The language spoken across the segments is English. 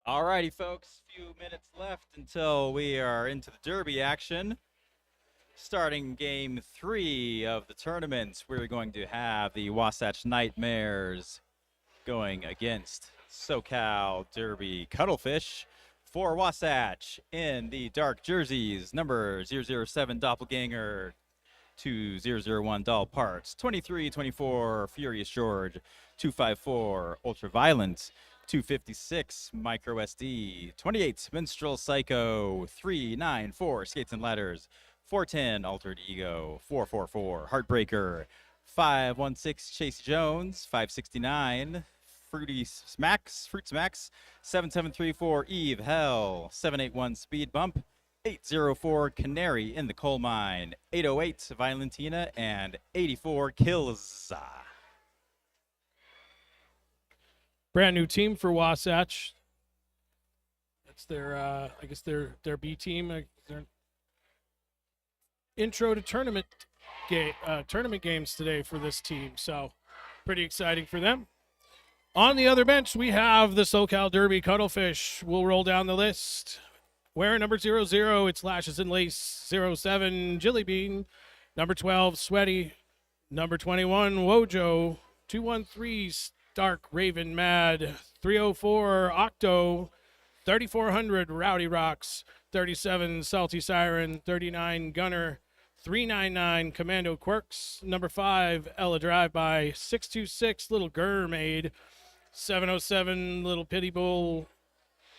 Alrighty, folks, few minutes left until we are into the Derby action. Starting game 3 of the tournament, we're going to have the Wasatch Nightmares going against Socal Derby Cuttlefish. For Wasatch in the dark jerseys, number 007 Doppelganger, 2001 Doll Parts, 2324 Furious George, 254 Ultraviolent, 256 Micro SD, 28 Minstrel Psycho, 394 Skates and Ladders, 410 Altered Ego, 444 Heartbreaker, 516 Chase Jones, 569 Fruits Smacks, 7734 Eve Hell, 781 Speed Bump, 804 Canary in the Coal Mine, 808 Violentina, and 84 Kills. Brand new team for Wasatch. That's their, I guess their B team. Their intro to tournament games today for this team. So pretty exciting for them. On the other bench, we have the Socal Derby Cuttlefish. We'll roll down the list. Wearing number 00, it's Lashes and Lace. 07, Jilly Bean. Number 12, Sweaty. Number 21, Wojo. 213, Stark Raven Mad. 304, Octo. 3400, Rowdy Rocks. 37, Salty Siren. 39, Gunner. 399, Commando Quirks. Number 5, Ella Drive-By. 626, Little Gurmaid. 707, Little Pity Bull.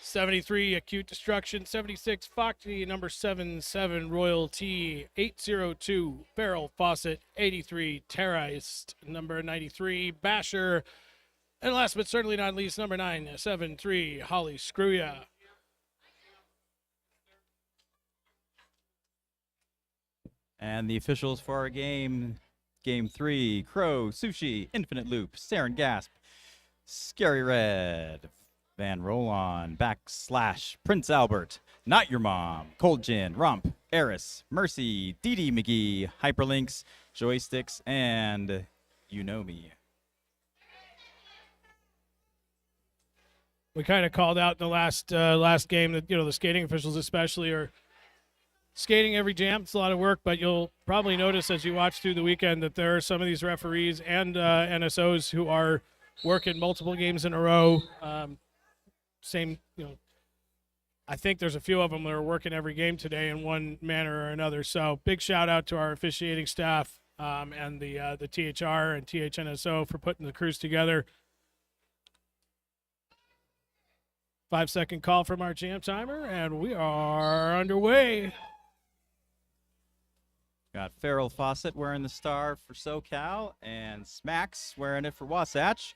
73, Acute Destruction. 76, Foxy. Number 77, Royal T. 802, Feral Faucet. 83, Terrorist. Number 93, Basher. And last but certainly not least, number 973, Holly Screwya. And the officials for our game 3, Crow, Sushi, Infinite Loop, Saren Gasp, Scary Red, Van Rollon, Prince Albert, Not Your Mom, Cold Gin, Rump, Eris, Mercy, Dee Dee McGee, Hyperlinks, Joysticks, and You Know Me. We kind of called out in the last game that, the skating officials especially are skating every jam. It's a lot of work, but you'll probably notice as you watch through the weekend that there are some of these referees and NSOs who are working multiple games in a row. I think there's a few of them that are working every game today in one manner or another. So big shout out to our officiating staff and the THR and THNSO for putting the crews together. 5-second call from our jam timer, and we are underway. Got Feral Faucet wearing the star for Socal, and Smacks wearing it for Wasatch.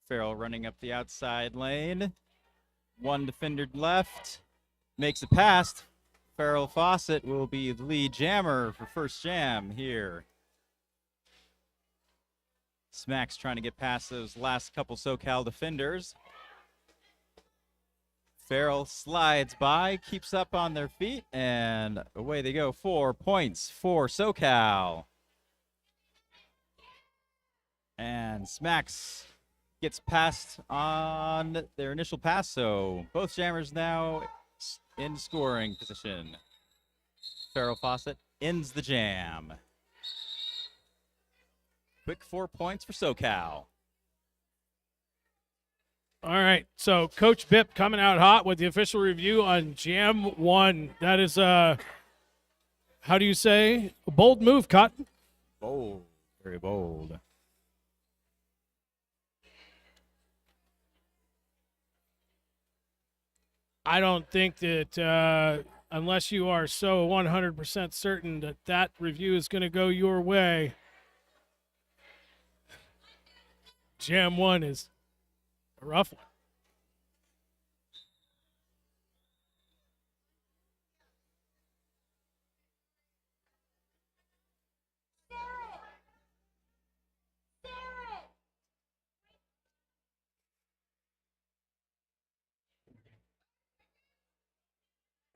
Feral running up the outside lane. One defender left. Makes it past. Feral Faucet will be the lead jammer for first jam here. Smacks trying to get past those last couple Socal defenders. Feral slides by, keeps up on their feet, and away they go. 4 points for Socal. And Smacks gets past on their initial pass, so both jammers now in scoring position. Feral Faucet ends the jam. Quick 4 points for Socal. All right, so Coach Bipp coming out hot with the official review on Jam 1. That is, how do you say? A bold move, Cotton. Bold, very bold. I don't think that unless you are so 100% certain that that review is going to go your way, Jam 1 is a rough one.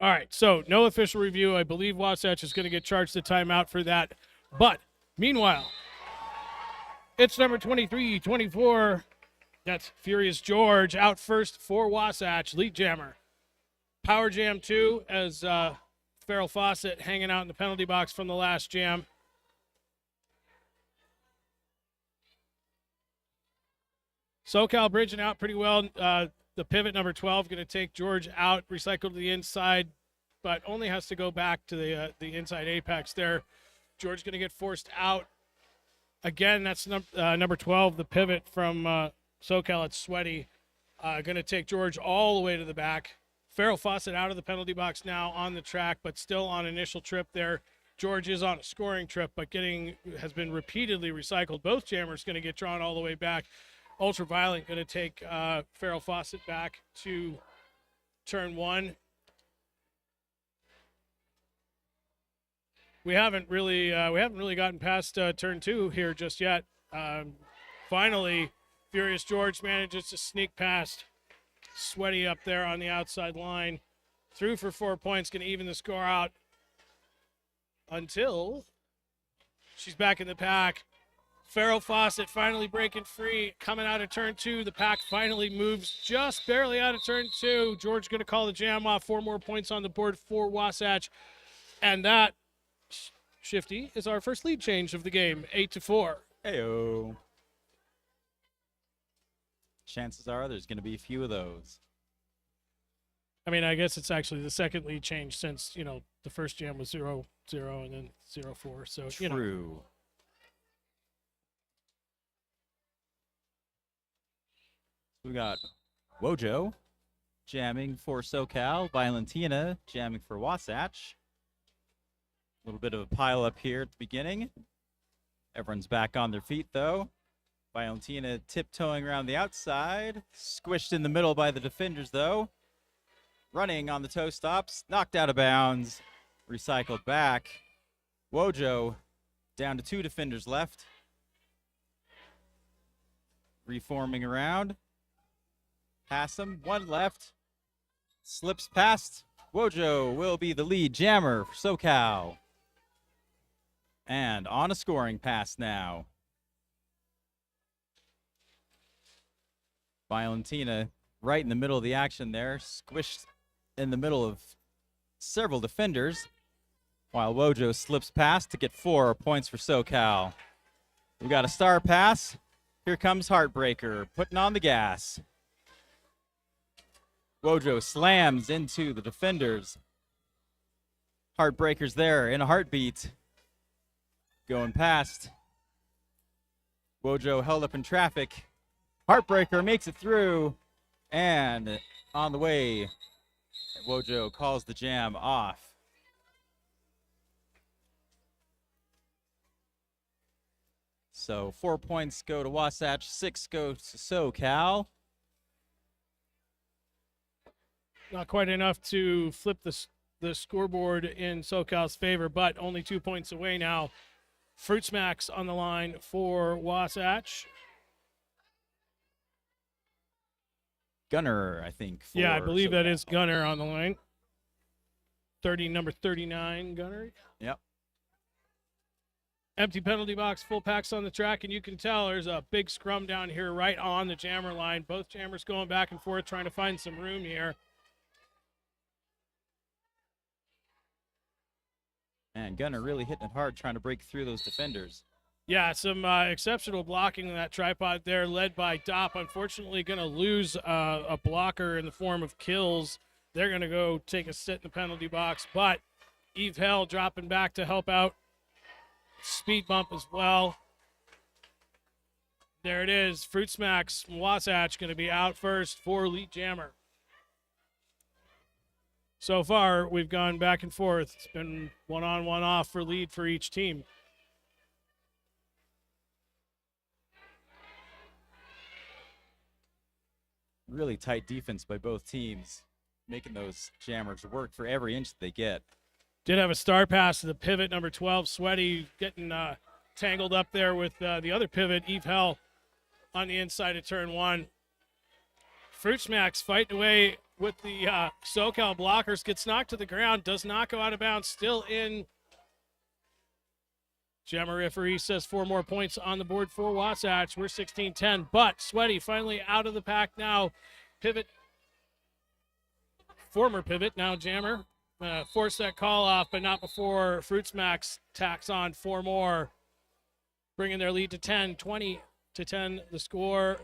All right, so no official review. I believe Wasatch is going to get charged a timeout for that. But Meanwhile, it's number 23, 24. That's Furious George out first for Wasatch. Lead jammer. Power jam 2 as Farrell Fawcett hanging out in the penalty box from the last jam. Socal bridging out pretty well. The pivot number 12 going to take George out, recycle to the inside, but only has to go back to the inside apex there. George going to get forced out. Again, that's number 12, the pivot from Socal. It's Sweaty. Going to take George all the way to the back. Farrell Fawcett out of the penalty box now on the track, but still on initial trip there. George is on a scoring trip, but has been repeatedly recycled. Both jammers going to get drawn all the way back. Ultraviolet going to take Farrell Fawcett back to turn 1. We haven't really gotten past turn 2 here just yet. Finally, Furious George manages to sneak past Sweaty up there on the outside line. Through for 4 points, going to even the score out until she's back in the pack. Farrell Fawcett finally breaking free, coming out of turn 2. The pack finally moves just barely out of turn 2. George going to call the jam off. 4 more points on the board for Wasatch. And that, Shifty, is our first lead change of the game, 8-4. Heyo. Chances are there's going to be a few of those. I mean, I guess it's actually the second lead change since, the first jam was 0-0 and then 0-4. So, True. We got Wojo jamming for Socal, Valentina jamming for Wasatch. A little bit of a pile up here at the beginning. Everyone's back on their feet though. Valentina tiptoeing around the outside, squished in the middle by the defenders though. Running on the toe stops, knocked out of bounds, recycled back. Wojo down to 2 defenders left. Reforming around. Pass him, 1 left. Slips past. Wojo will be the lead jammer for Socal. And on a scoring pass now. Valentina right in the middle of the action there, squished in the middle of several defenders, while Wojo slips past to get 4 points for Socal. We got a star pass. Here comes Heartbreaker, putting on the gas. Wojo slams into the defenders. Heartbreaker's there in a heartbeat. Going past. Wojo held up in traffic. Heartbreaker makes it through. And on the way, Wojo calls the jam off. So 4 points go to Wasatch, 6 go to Socal. Not quite enough to flip the scoreboard in Socal's favor, but only 2 points away now. Fruit Smacks on the line for Wasatch. Gunner, I think. Yeah, I believe Socal. that is Gunner on the line. Number 39, Gunner. Yep. Empty penalty box, full packs on the track, and you can tell there's a big scrum down here right on the jammer line. Both jammers going back and forth trying to find some room here. And Gunner really hitting it hard trying to break through those defenders. Yeah, some exceptional blocking in that tripod there, led by Dopp. Unfortunately, going to lose a blocker in the form of Kills. They're going to go take a sit in the penalty box, but Eve Hell dropping back to help out. Speed bump as well. There it is. Fruit Smacks, Wasatch going to be out first for lead jammer. So far, we've gone back and forth. It's been 1 on, 1 off for lead for each team. Really tight defense by both teams, making those jammers work for every inch that they get. Did have a star pass to the pivot, number 12, Sweaty, getting tangled up there with the other pivot, Eve Hell, on the inside of turn 1. Fruit Smacks fighting away with the Socal blockers, gets knocked to the ground, does not go out of bounds, still in Jammer referee says 4 more points on the board for Wasatch. We're 16-10, but Sweaty finally out of the pack now. Pivot, former pivot, now Jammer. Force that call off, but not before Fruit Smacks tacks on 4 more, bringing their lead to 10, 20-10 the score.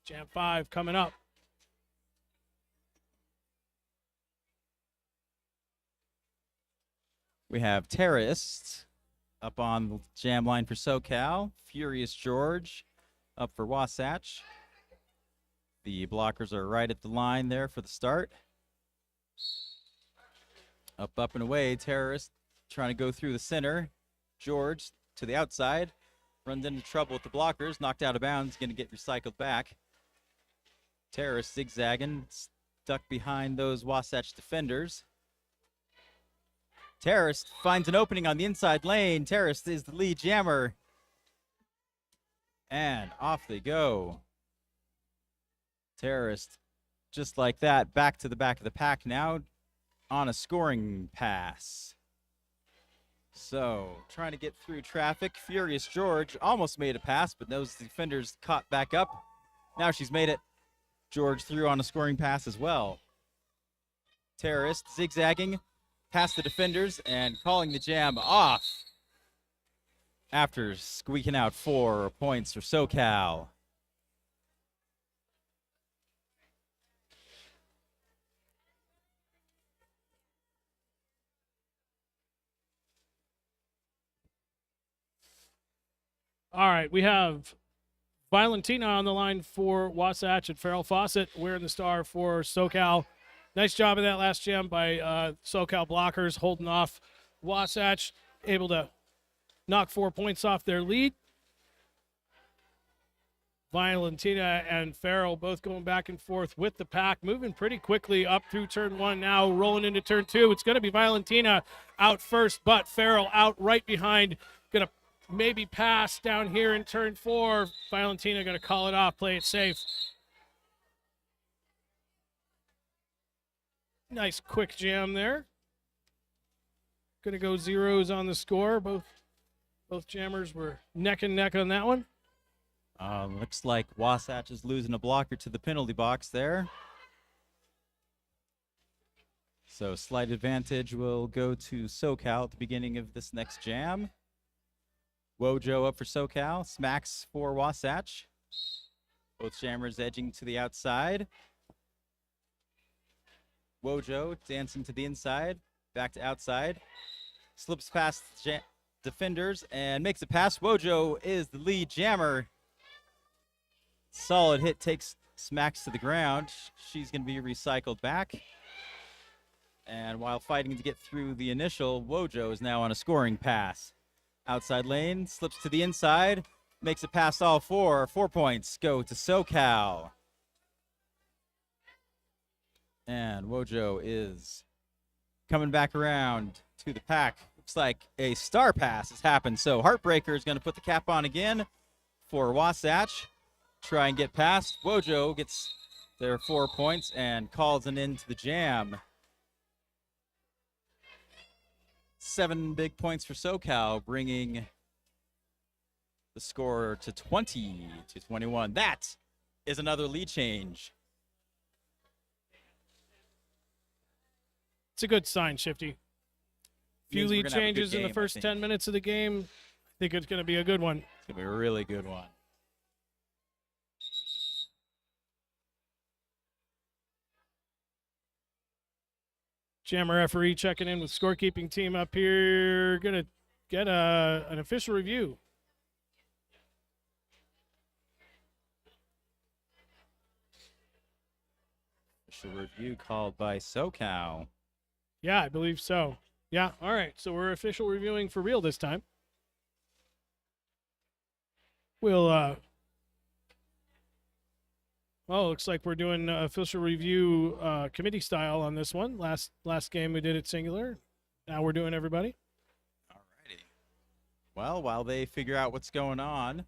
Jam 5 coming up. We have Terrorist up on the jam line for Socal. Furious George up for Wasatch. The blockers are right at the line there for the start. Up, and away. Terrorist trying to go through the center. George to the outside. Runs into trouble with the blockers. Knocked out of bounds. Going to get recycled back. Terrorist zigzagging. Stuck behind those Wasatch defenders. Terrorist finds an opening on the inside lane. Terrorist is the lead jammer. And off they go. Terrorist, just like that, back to the back of the pack now on a scoring pass. So, trying to get through traffic. Furious George almost made a pass, but those defenders caught back up. Now she's made it. George threw on a scoring pass as well. Terrorist zigzagging past the defenders and calling the jam off after squeaking out 4 points for Socal. All right, we have Valentina on the line for Wasatch and Farrell Fawcett wearing the star for Socal. Nice job of that last jam by Socal blockers, holding off Wasatch, able to knock 4 points off their lead. Valentina and Farrell both going back and forth with the pack, moving pretty quickly up through turn 1 now, rolling into turn 2. It's going to be Valentina out first, but Farrell out right behind, going to maybe pass down here in turn 4. Valentina going to call it off, play it safe. Nice quick jam there. Going to go zeros on the score. Both jammers were neck and neck on that one. Looks like Wasatch is losing a blocker to the penalty box there. So slight advantage will go to Socal at the beginning of this next jam. Wojo up for Socal. Smacks for Wasatch. Both jammers edging to the outside. Wojo dancing to the inside. Back to outside. Slips past defenders and makes a pass. Wojo is the lead jammer. Solid hit takes Smacks to the ground. She's going to be recycled back. And while fighting to get through the initial, Wojo is now on a scoring pass. Outside lane, slips to the inside, makes a pass all 4. 4 points go to Socal. And Wojo is coming back around to the pack. Looks like a star pass has happened. So Heartbreaker is going to put the cap on again for Wasatch. Try and get past. Wojo gets their 4 points and calls an end to the jam. 7 big points for Socal, bringing the score to 20-21. That is another lead change. It's a good sign, Shifty. Few lead changes in the first 10 minutes of the game. I think it's going to be a good one. It's going to be a really good one. Jammer referee checking in with scorekeeping team up here. Going to get an official review. Official review called by Socal. Yeah, I believe so. Yeah, all right. So we're official reviewing for real this time. We'll, well, looks like we're doing official review committee style on this one. Last game we did it singular. Now we're doing everybody. All righty. Well, while they figure out what's going on,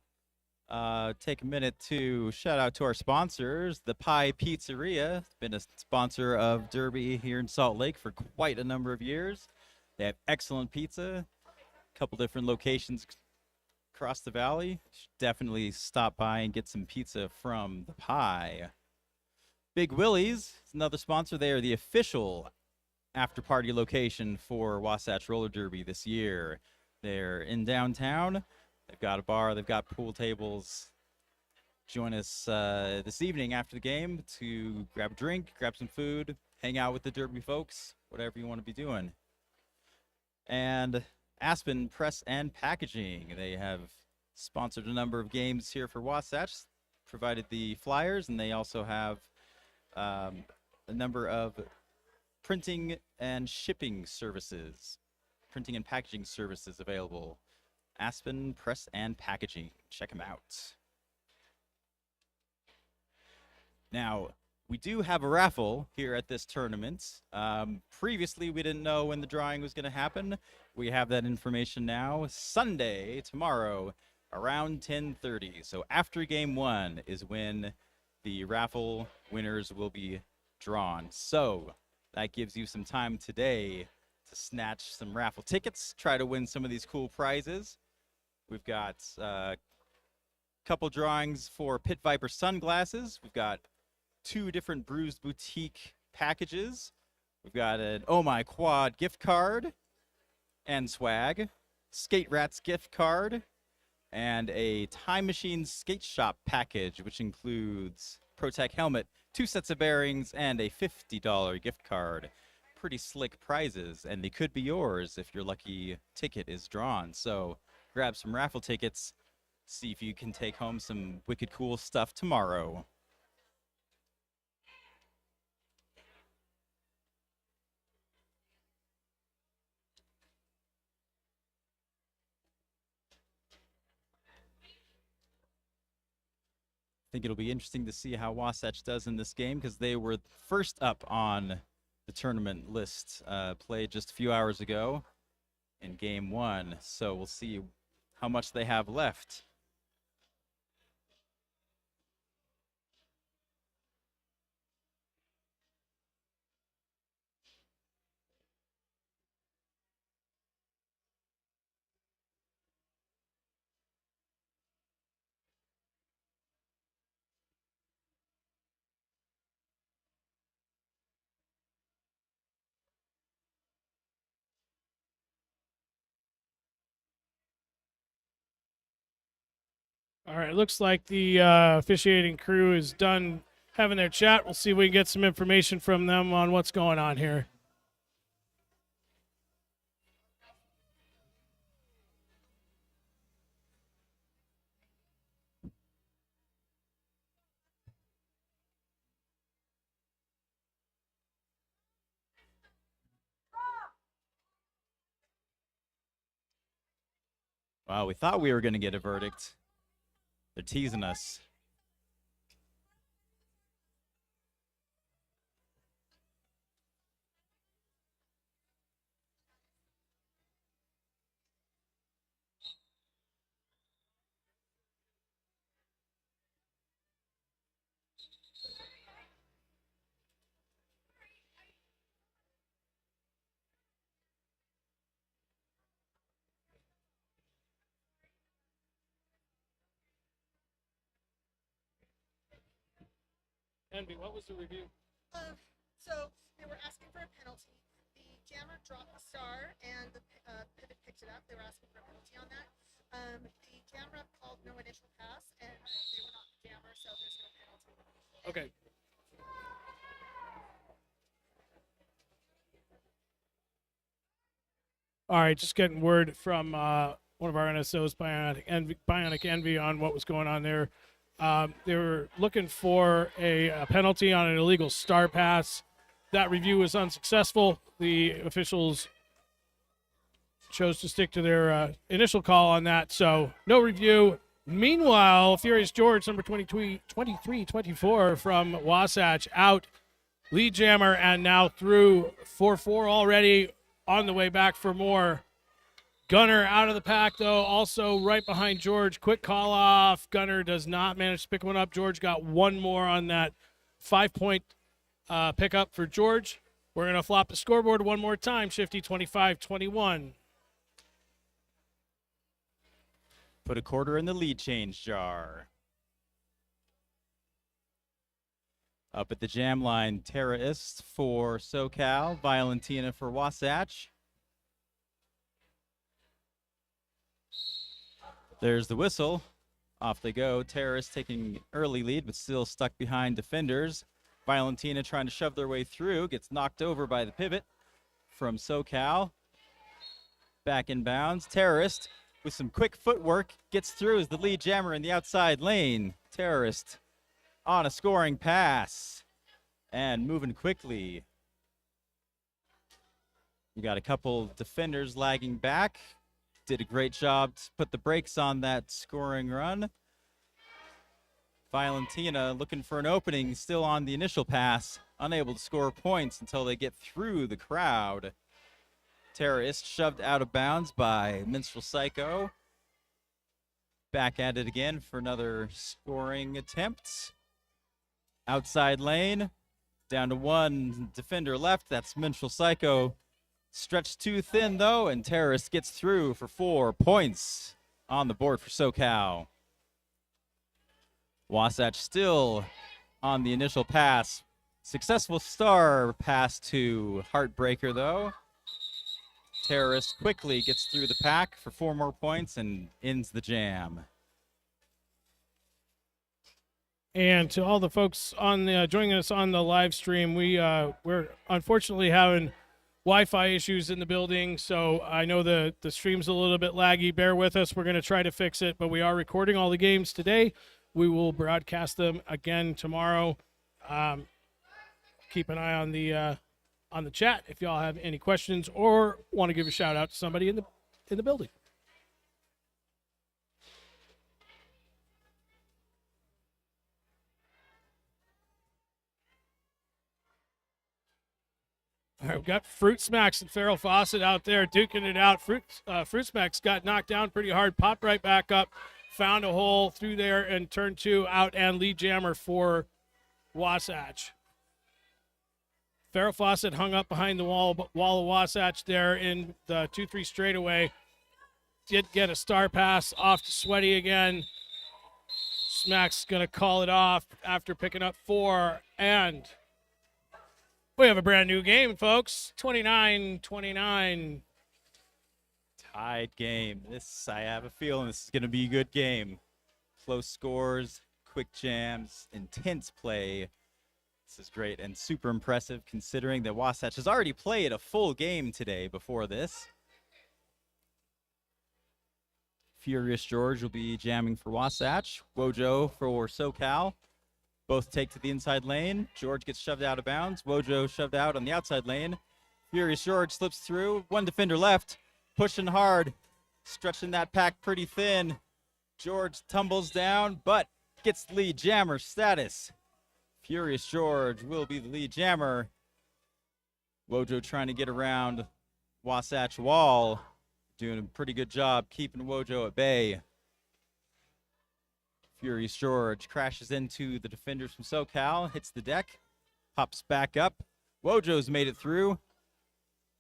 take a minute to shout out to our sponsors. The Pie Pizzeria has been a sponsor of Derby here in Salt Lake for quite a number of years. They have excellent pizza, a couple different locations across the valley. Should definitely stop by and get some pizza from the Pie. Big Willie's is another sponsor. They are the official after party location for Wasatch Roller Derby this year. They're in downtown. They've got a bar, they've got pool tables. Join us this evening after the game to grab a drink, grab some food, hang out with the Derby folks, whatever you want to be doing. And Aspen Press and Packaging. They have sponsored a number of games here for Wasatch, provided the flyers, and they also have a number of printing and shipping services, printing and packaging services available. Aspen Press and Packaging. Check them out. Now, we do have a raffle here at this tournament. Previously, we didn't know when the drawing was going to happen. We have that information now. Sunday, tomorrow, around 10:30. So after game one is when the raffle winners will be drawn. So that gives you some time today to snatch some raffle tickets, try to win some of these cool prizes. We've got a couple drawings for Pit Viper sunglasses. We've got 2 different Bruised Boutique packages. We've got an Oh My Quad gift card and swag, Skate Rats gift card, and a Time Machine Skate Shop package, which includes ProTech helmet, 2 sets of bearings, and a $50 gift card. Pretty slick prizes, and they could be yours if your lucky ticket is drawn. So grab some raffle tickets, see if you can take home some wicked cool stuff tomorrow. I think it'll be interesting to see how Wasatch does in this game because they were first up on the tournament list, played just a few hours ago in game one. So we'll see how much they have left. All right, looks like the officiating crew is done having their chat. We'll see if we can get some information from them on what's going on here. Wow, we thought we were going to get a verdict. They're teasing us. Envy, what was the review? So they were asking for a penalty. The jammer dropped the star, and the pivot picked it up. They were asking for a penalty on that. The jammer called no initial pass, and they were not the jammer, so there's no penalty. Okay. All right, just getting word from one of our NSOs, Bionic Envy, on what was going on there. They were looking for a penalty on an illegal star pass. That review was unsuccessful. The officials chose to stick to their initial call on that, so no review. Meanwhile, Furious George, number 23-24 from Wasatch, out. Lead jammer, and now through 4-4 already, on the way back for more. Gunner out of the pack, though, also right behind George. Quick call off. Gunner does not manage to pick one up. George got one more on that 5-point pickup for George. We're going to flop the scoreboard one more time. Shifty 25-21. Put a quarter in the lead change jar. Up at the jam line, Terrorist for Socal, Valentina for Wasatch. There's the whistle. Off they go. Terrorist taking early lead, but still stuck behind defenders. Valentina trying to shove their way through. Gets knocked over by the pivot from Socal. Back in bounds. Terrorist with some quick footwork gets through as the lead jammer in the outside lane. Terrorist on a scoring pass and moving quickly. You got a couple defenders lagging back. Did a great job to put the brakes on that scoring run. Valentina looking for an opening, still on the initial pass, unable to score points until they get through the crowd. Terrorist shoved out of bounds by Minstrel Psycho. Back at it again for another scoring attempt. Outside lane, down to one defender left. That's Minstrel Psycho. Stretched too thin, though, and Terrorist gets through for 4 points on the board for Socal. Wasatch still on the initial pass. Successful star pass to Heartbreaker, though. Terrorist quickly gets through the pack for 4 more points and ends the jam. And to all the folks on joining us on the live stream, we're unfortunately having Wi-Fi issues in the building, so I know the stream's a little bit laggy. Bear with us. We're going to try to fix it, but we are recording all the games today. We will broadcast them again tomorrow. Keep an eye on the chat if y'all have any questions or want to give a shout out to somebody in the building. All right, we've got Fruit Smacks and Farrell Fawcett out there duking it out. Fruit Smacks got knocked down pretty hard, popped right back up, found a hole through there, and turn 2 out and lead jammer for Wasatch. Farrell Fawcett hung up behind the wall of Wasatch there in the 2-3 straightaway. Did get a star pass off to Sweaty again. Smacks going to call it off after picking up 4, and we have a brand new game, folks. 29-29. Tied game. I have a feeling this is going to be a good game. Close scores, quick jams, intense play. This is great and super impressive considering that Wasatch has already played a full game today before this. Furious George will be jamming for Wasatch. Wojo for Socal. Both take to the inside lane. George gets shoved out of bounds. Wojo shoved out on the outside lane. Furious George slips through. One defender left. Pushing hard. Stretching that pack pretty thin. George tumbles down, but gets lead jammer status. Furious George will be the lead jammer. Wojo trying to get around Wasatch wall. Doing a pretty good job keeping Wojo at bay. Furious George crashes into the defenders from Socal, hits the deck, pops back up. Wojo's made it through.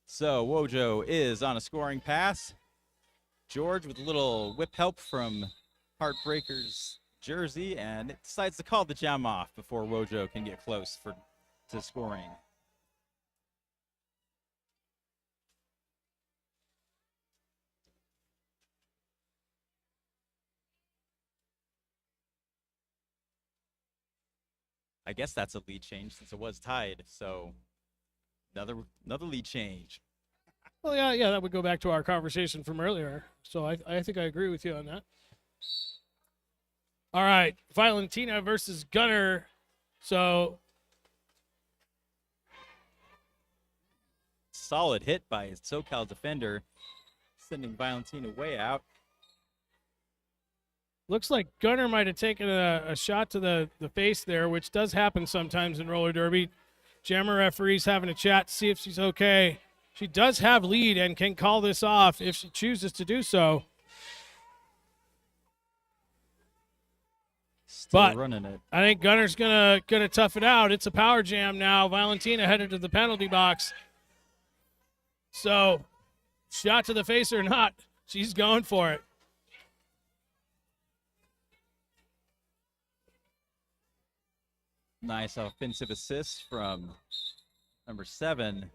So Wojo is on a scoring pass. George with a little whip help from Heartbreaker's jersey, and it decides to call the jam off before Wojo can get close to scoring. I guess that's a lead change since it was tied. So another lead change. Well, yeah, that would go back to our conversation from earlier. So I think I agree with you on that. All right, Valentina versus Gunner. So solid hit by his Socal defender, sending Valentina way out. Looks like Gunner might have taken a shot to the face there, which does happen sometimes in roller derby. Jammer referee's having a chat to see if she's okay. She does have lead and can call this off if she chooses to do so. Still But running it. I think Gunner's gonna tough it out. It's a power jam now. Valentina headed to the penalty box. So, shot to the face or not, she's going for it. Nice offensive assist from number 7.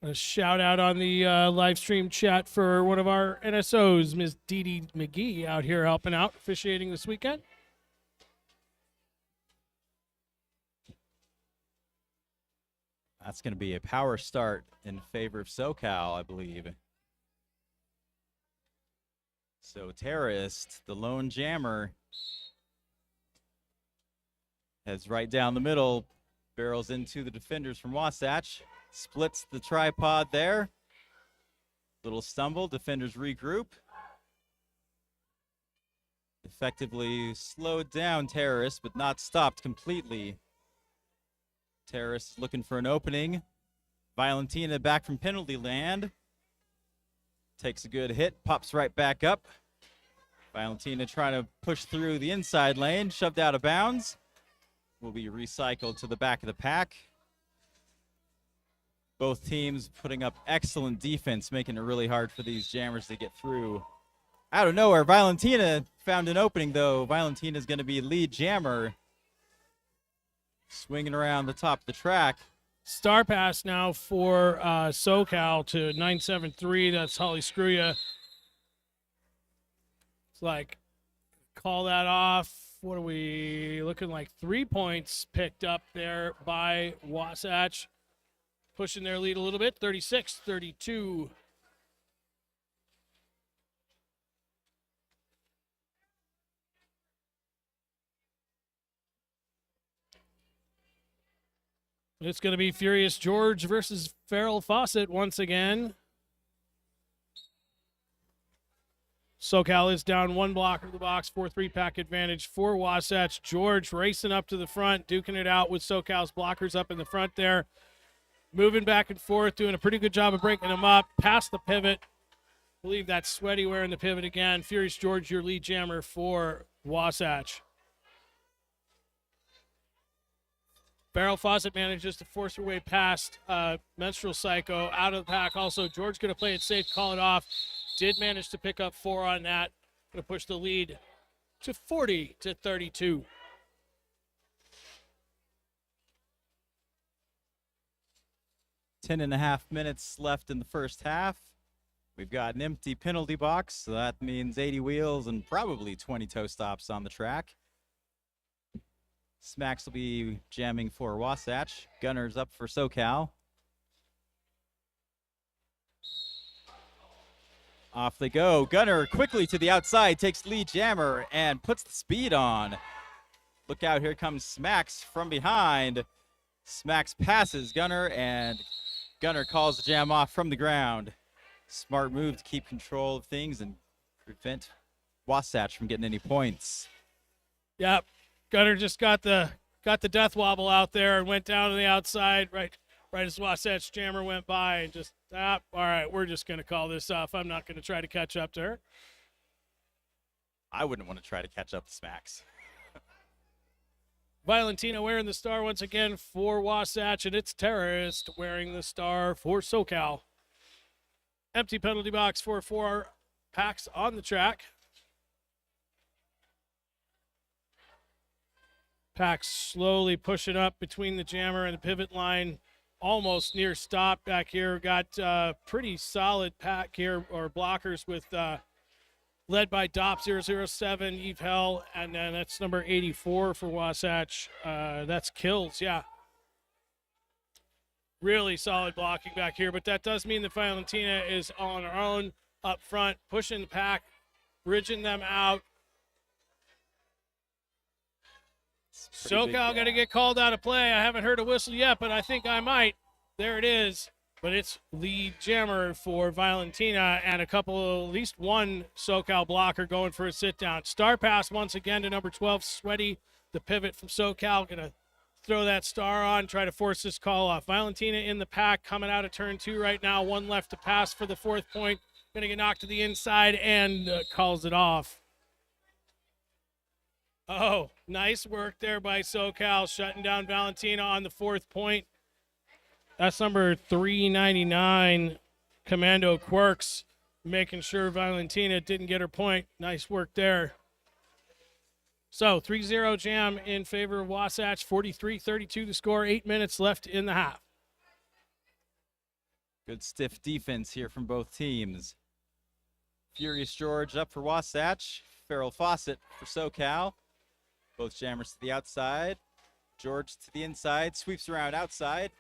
A shout out on the live stream chat for one of our NSOs, Ms. Dee Dee McGee, out here helping out, officiating this weekend. That's going to be a power start in favor of Socal, I believe. So Terrorist, the lone jammer, heads right down the middle, barrels into the defenders from Wasatch, splits the tripod there. Little stumble, defenders regroup. Effectively slowed down Terrorist, but not stopped completely. Terrorist is looking for an opening. Valentina back from penalty land. Takes a good hit, pops right back up. Valentina trying to push through the inside lane, shoved out of bounds. Will be recycled to the back of the pack. Both teams putting up excellent defense, making it really hard for these jammers to get through. Out of nowhere, Valentina found an opening, though. Valentina's going to be lead jammer. Swinging around the top of the track. Star pass now for Socal to 973. That's Holly Screwya. It's like, call that off. What are we looking like? 3 points picked up there by Wasatch. Pushing their lead a little bit, 36-32. It's going to be Furious George versus Farrell Fawcett once again. Socal is down one blocker of the box, 4-3 pack advantage for Wasatch. George racing up to the front, duking it out with Socal's blockers up in the front there. Moving back and forth, doing a pretty good job of breaking them up. Past the pivot. I believe that's Sweaty wearing the pivot again. Furious George, your lead jammer for Wasatch. Farrell Fawcett manages to force her way past Menstrual Psycho out of the pack. Also, George going to play it safe, call it off. Did manage to pick up 4 on that. Going to push the lead to 40-32. Ten and a half minutes left in the first half. We've got an empty penalty box, so that means 80 wheels and probably 20 toe stops on the track. Smacks will be jamming for Wasatch. Gunner's up for Socal. Off they go. Gunner quickly to the outside, takes lead jammer and puts the speed on. Look out, here comes Smacks from behind. Smacks passes Gunner, and Gunner calls the jam off from the ground. Smart move to keep control of things and prevent Wasatch from getting any points. Yep. Gunner just got the death wobble out there and went down to the outside right as Wasatch jammer went by and just, all right, we're just going to call this off. I'm not going to try to catch up to her. I wouldn't want to try to catch up to Smacks. Valentina wearing the star once again for Wasatch, and it's Terrorist wearing the star for Socal. Empty penalty box for 4 packs on the track. Pack slowly pushing up between the jammer and the pivot line, almost near stop back here. Got pretty solid pack here, or blockers, with led by DOP 007, Eve Hell, and then that's number 84 for Wasatch. That's Kills, yeah. Really solid blocking back here, but that does mean that Valentina is on her own up front, pushing the pack, bridging them out. Socal going to get called out of play. I haven't heard a whistle yet, but I think I might. There it is. But it's lead jammer for Valentina and at least one Socal blocker going for a sit down. Star pass once again to number 12, Sweaty, the pivot from Socal. Going to throw that star on, try to force this call off. Valentina in the pack, coming out of turn 2 right now. 1 left to pass for the 4th point. Going to get knocked to the inside and calls it off. Oh, nice work there by Socal, shutting down Valentina on the 4th point. That's number 399, Commando Quirks, making sure Valentina didn't get her point. Nice work there. So 3-0 jam in favor of Wasatch, 43-32 the score, 8 minutes left in the half. Good stiff defense here from both teams. Furious George up for Wasatch. Farrell Fawcett for Socal. Both jammers to the outside. George to the inside. Sweeps around outside.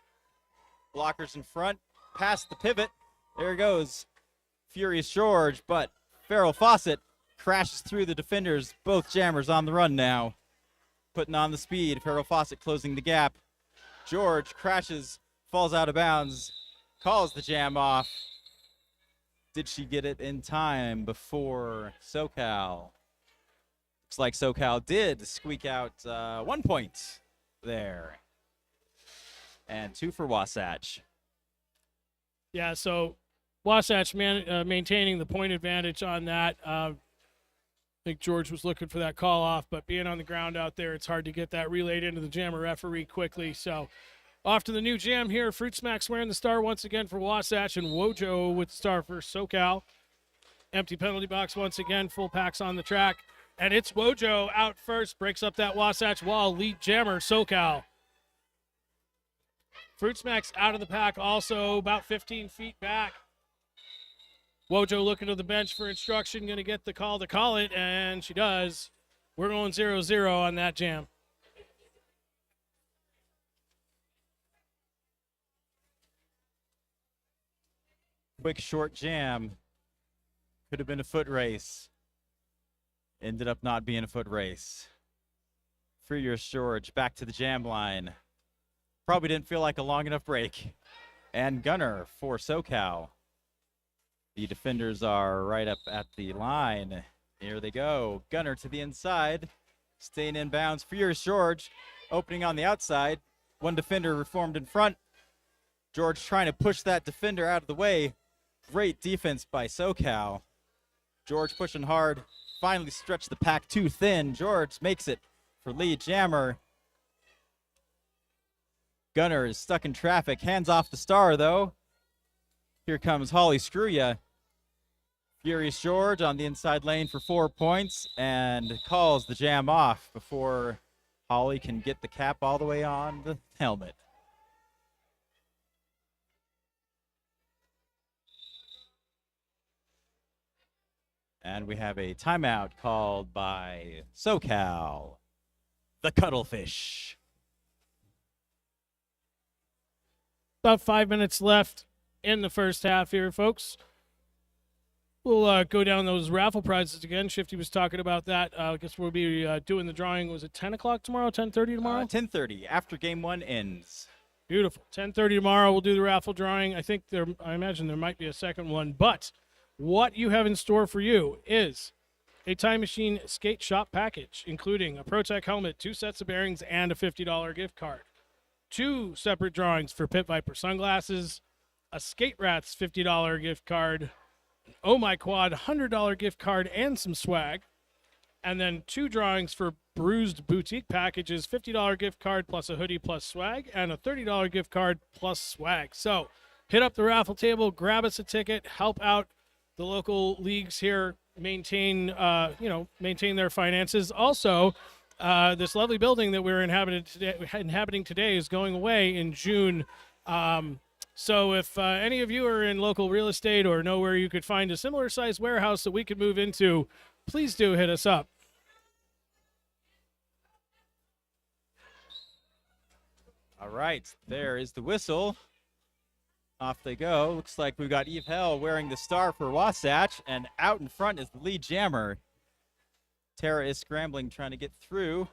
Blockers in front. Past the pivot. There goes Furious George, but Farrell Fawcett crashes through the defenders. Both jammers on the run now. Putting on the speed. Farrell Fawcett closing the gap. George crashes, falls out of bounds, calls the jam off. Did she get it in time before Socal? Looks like Socal did squeak out 1 point there. And 2 for Wasatch. Yeah, so Wasatch maintaining the point advantage on that. I think George was looking for that call off, but being on the ground out there, it's hard to get that relayed into the jammer referee quickly. So off to the new jam here. Fruit Smacks wearing the star once again for Wasatch, and Wojo with the star for Socal. Empty penalty box once again, full packs on the track. And it's Wojo out first, breaks up that Wasatch wall, lead jammer Socal. Fruit Smacks out of the pack, also about 15 feet back. Wojo looking to the bench for instruction, going to get the call to call it, and she does. We're going 0-0 on that jam. Quick short jam. Could have been a foot race. Ended up not being a foot race. Furious George back to the jam line. Probably didn't feel like a long enough break. And Gunner for Socal. The defenders are right up at the line. Here they go. Gunner to the inside. Staying in bounds. Furious George opening on the outside. One defender reformed in front. George trying to push that defender out of the way. Great defense by Socal. George pushing hard. Finally stretched the pack too thin. George makes it for lead jammer. Gunner is stuck in traffic. Hands off the star, though. Here comes Holly Screw-Ya. Furious George on the inside lane for 4 points and calls the jam off before Holly can get the cap all the way on the helmet. And we have a timeout called by Socal, the Cuttlefish. About 5 minutes left in the first half here, folks. We'll go down those raffle prizes again. Shifty was talking about that. I guess we'll be doing the drawing. Was it 10 o'clock tomorrow, 10:30 tomorrow? 10:30 after game 1 ends. Beautiful. 10:30 tomorrow. We'll do the raffle drawing. I imagine there might be a second one, but what you have in store for you is a Time Machine skate shop package, including a ProTech helmet, 2 sets of bearings, and a $50 gift card. 2 separate drawings for Pit Viper sunglasses, a Skate Rats $50 gift card, an Oh My Quad $100 gift card, and some swag. And then 2 drawings for Bruised Boutique packages, $50 gift card plus a hoodie plus swag, and a $30 gift card plus swag. So hit up the raffle table, grab us a ticket, help out the local leagues here maintain their finances. Also, this lovely building that we're inhabiting today is going away in June. So if any of you are in local real estate or know where you could find a similar sized warehouse that we could move into, please do hit us up. All right, there is the whistle. Off they go. Looks like we've got Eve Hell wearing the star for Wasatch, and out in front is the lead jammer. Tara is scrambling, trying to get through.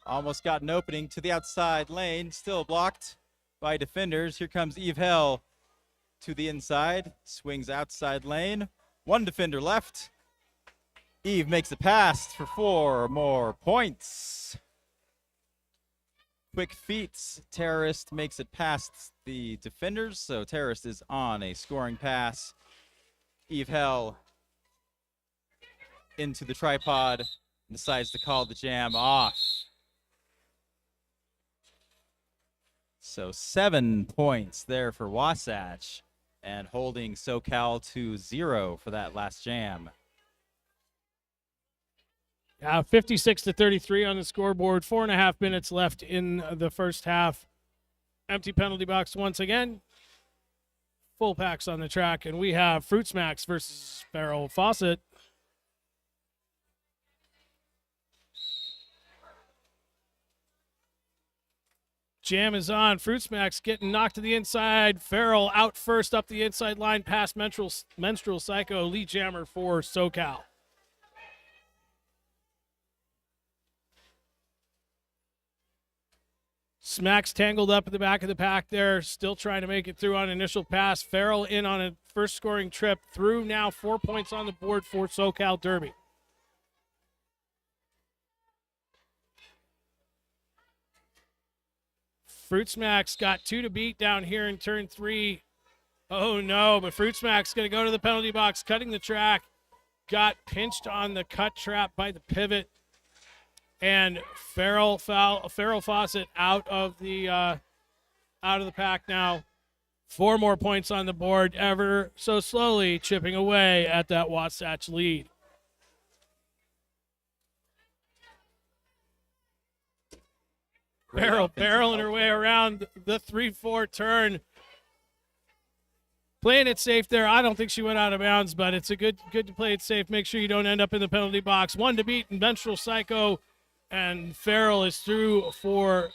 Almost got an opening to the outside lane, still blocked by defenders. Here comes Eve Hell to the inside, swings outside lane. 1 defender left. Eve makes a pass for 4 more points. Quick feet. Terrorist makes it past the defenders, so Terrorist is on a scoring pass. Eve Hell into the tripod, decides to call the jam off. So 7 points there for Wasatch, and holding Socal to 0 for that last jam. 56-33 on the scoreboard. 4.5 minutes left in the first half. Empty penalty box once again. Full packs on the track, and we have Fruit Smacks versus Farrell Fawcett. Jam is on. Fruit Smacks getting knocked to the inside. Farrell out first up the inside line past Menstrual Psycho. Lead jammer for Socal. Smacks tangled up at the back of the pack there, still trying to make it through on initial pass. Farrell in on a first scoring trip, through now 4 points on the board for Socal Derby. Fruit Smacks got 2 to beat down here in turn 3. Oh no, but Fruit Smacks going to go to the penalty box, cutting the track. Got pinched on the cut trap by the pivot. And Farrell Fawcett out of the pack now. 4 more points on the board, ever so slowly chipping away at that Wasatch lead. Barreling her way around the 3-4 turn. Playing it safe there. I don't think she went out of bounds, but it's a good to play it safe. Make sure you don't end up in the penalty box. 1 to beat, and Menstrual Psycho. And Farrell is through for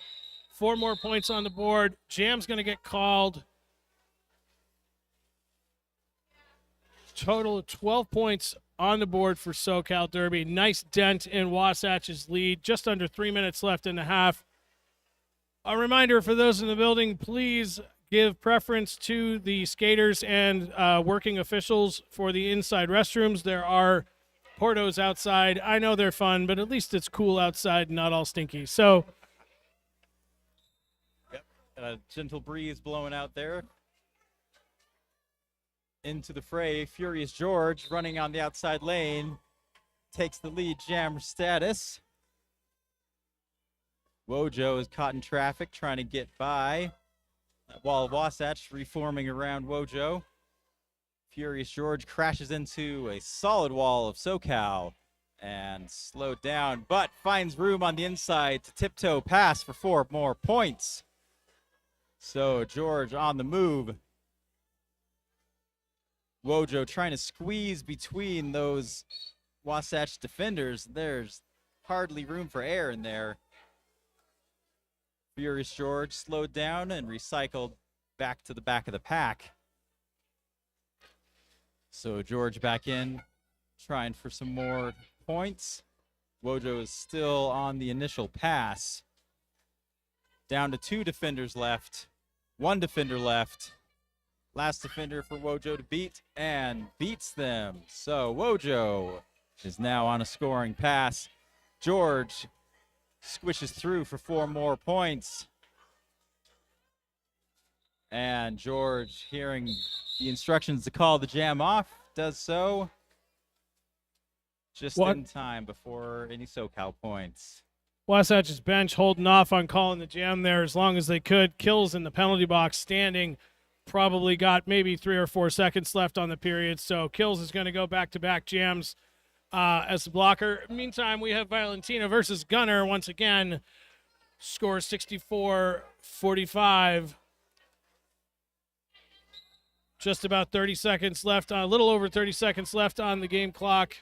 4 more points on the board. Jam's going to get called. Total of 12 points on the board for Socal Derby. Nice dent in Wasatch's lead. Just under 3 minutes left in the half. A reminder for those in the building, please give preference to the skaters and working officials for the inside restrooms. There are portos outside. I know they're fun, but at least it's cool outside and not all stinky. So, a gentle breeze blowing out there. Into the fray, Furious George running on the outside lane. Takes the lead jam status. Wojo is caught in traffic trying to get by, while Wasatch reforming around Wojo. Furious George crashes into a solid wall of Socal and slowed down, but finds room on the inside to tiptoe pass for 4 more points. So George on the move. Wojo trying to squeeze between those Wasatch defenders. There's hardly room for air in there. Furious George slowed down and recycled back to the back of the pack. So George back in, trying for some more points. Wojo is still on the initial pass. Down to 2 defenders left. 1 defender left. Last defender for Wojo to beat, and beats them. So Wojo is now on a scoring pass. George squishes through for 4 more points. And George, hearing the instructions to call the jam off, does so just in time before any Socal points. Wasatch's bench holding off on calling the jam there as long as they could. Kills in the penalty box standing. Probably got maybe 3 or 4 seconds left on the period. So Kills is going to go back-to-back jams as the blocker. Meantime, we have Valentina versus Gunner once again. Score 64-45. Just about 30 seconds left, a little over 30 seconds left on the game clock.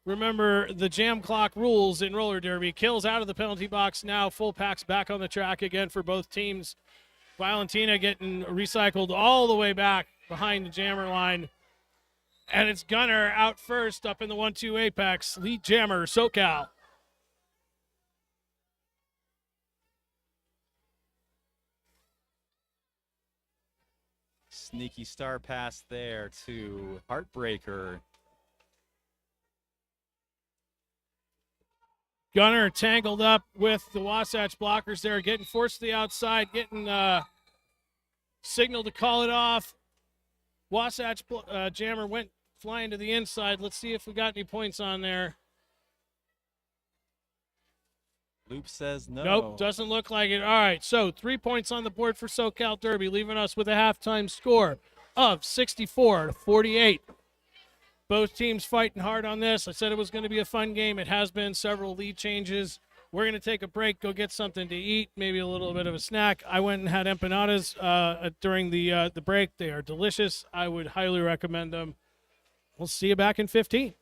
Remember the jam clock rules in roller derby. Kills out of the penalty box now. Full packs back on the track again for both teams. Valentina getting recycled all the way back behind the jammer line. And it's Gunner out first up in the 1-2 apex. Lead jammer, Socal. Sneaky star pass there to Heartbreaker. Gunner tangled up with the Wasatch blockers there, getting forced to the outside, getting signal to call it off. Wasatch jammer went flying to the inside. Let's see if we got any points on there. Loop says no. Nope, doesn't look like it. All right, so 3 points on the board for Socal Derby, leaving us with a halftime score of 64-48. Both teams fighting hard on this. I said it was going to be a fun game. It has been. Several lead changes. We're going to take a break, go get something to eat, maybe a little bit of a snack. I went and had empanadas during the break. They are delicious. I would highly recommend them. We'll see you back in 15.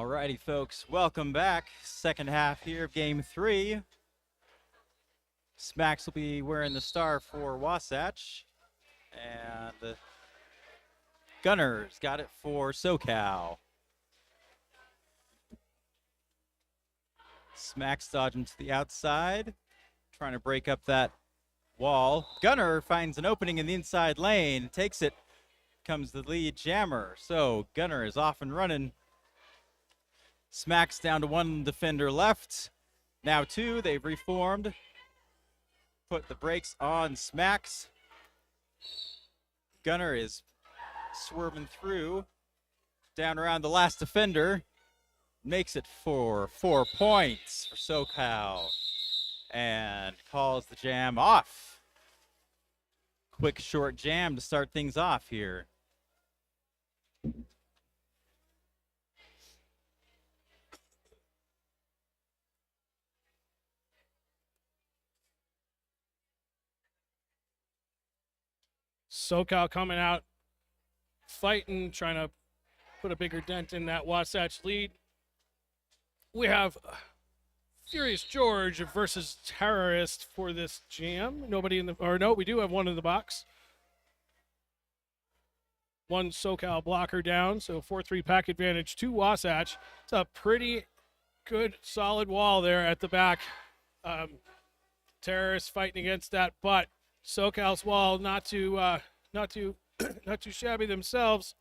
Alrighty, folks, welcome back. Second half here of game 3. Smacks will be wearing the star for Wasatch, and Gunner's got it for Socal. Smacks dodging to the outside, trying to break up that wall. Gunner finds an opening in the inside lane, takes it, comes the lead jammer. So Gunner is off and running. Smacks down to one defender left. Now 2, they've reformed. Put the brakes on Smacks. Gunner is swerving through. Down around the last defender. Makes it for 4 points for Socal. And calls the jam off. Quick, short jam to start things off here. Socal coming out, fighting, trying to put a bigger dent in that Wasatch lead. We have Furious George versus Terrorist for this jam. Nobody in the, or no, we do have one in the box. One Socal blocker down, so 4-3 pack advantage to Wasatch. It's a pretty good, solid wall there at the back. Terrorists fighting against that, but Socal's wall not too shabby themselves.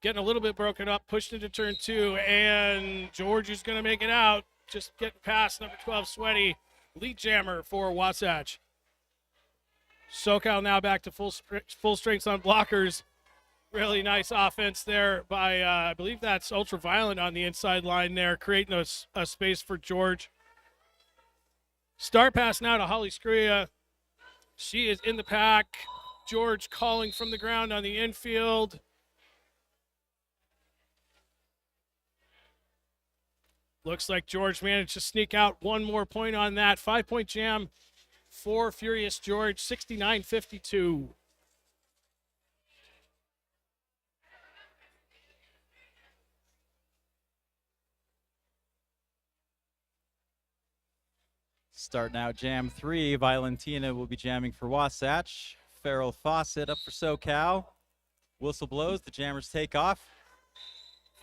Getting a little bit broken up, pushed into turn 2, and George is going to make it out. Just getting past number 12, Sweaty. Lead jammer for Wasatch. Socal now back to full strength on blockers. Really nice offense there by, I believe that's Ultraviolent on the inside line there, creating a space for George. Star pass now to Holly Scria. She is in the pack. George calling from the ground on the infield. Looks like George managed to sneak out one more point on that. 5-point jam for Furious George, 69-52. Starting out jam 3, Valentina will be jamming for Wasatch. Farrell Fawcett up for Socal. Whistle blows, the jammers take off.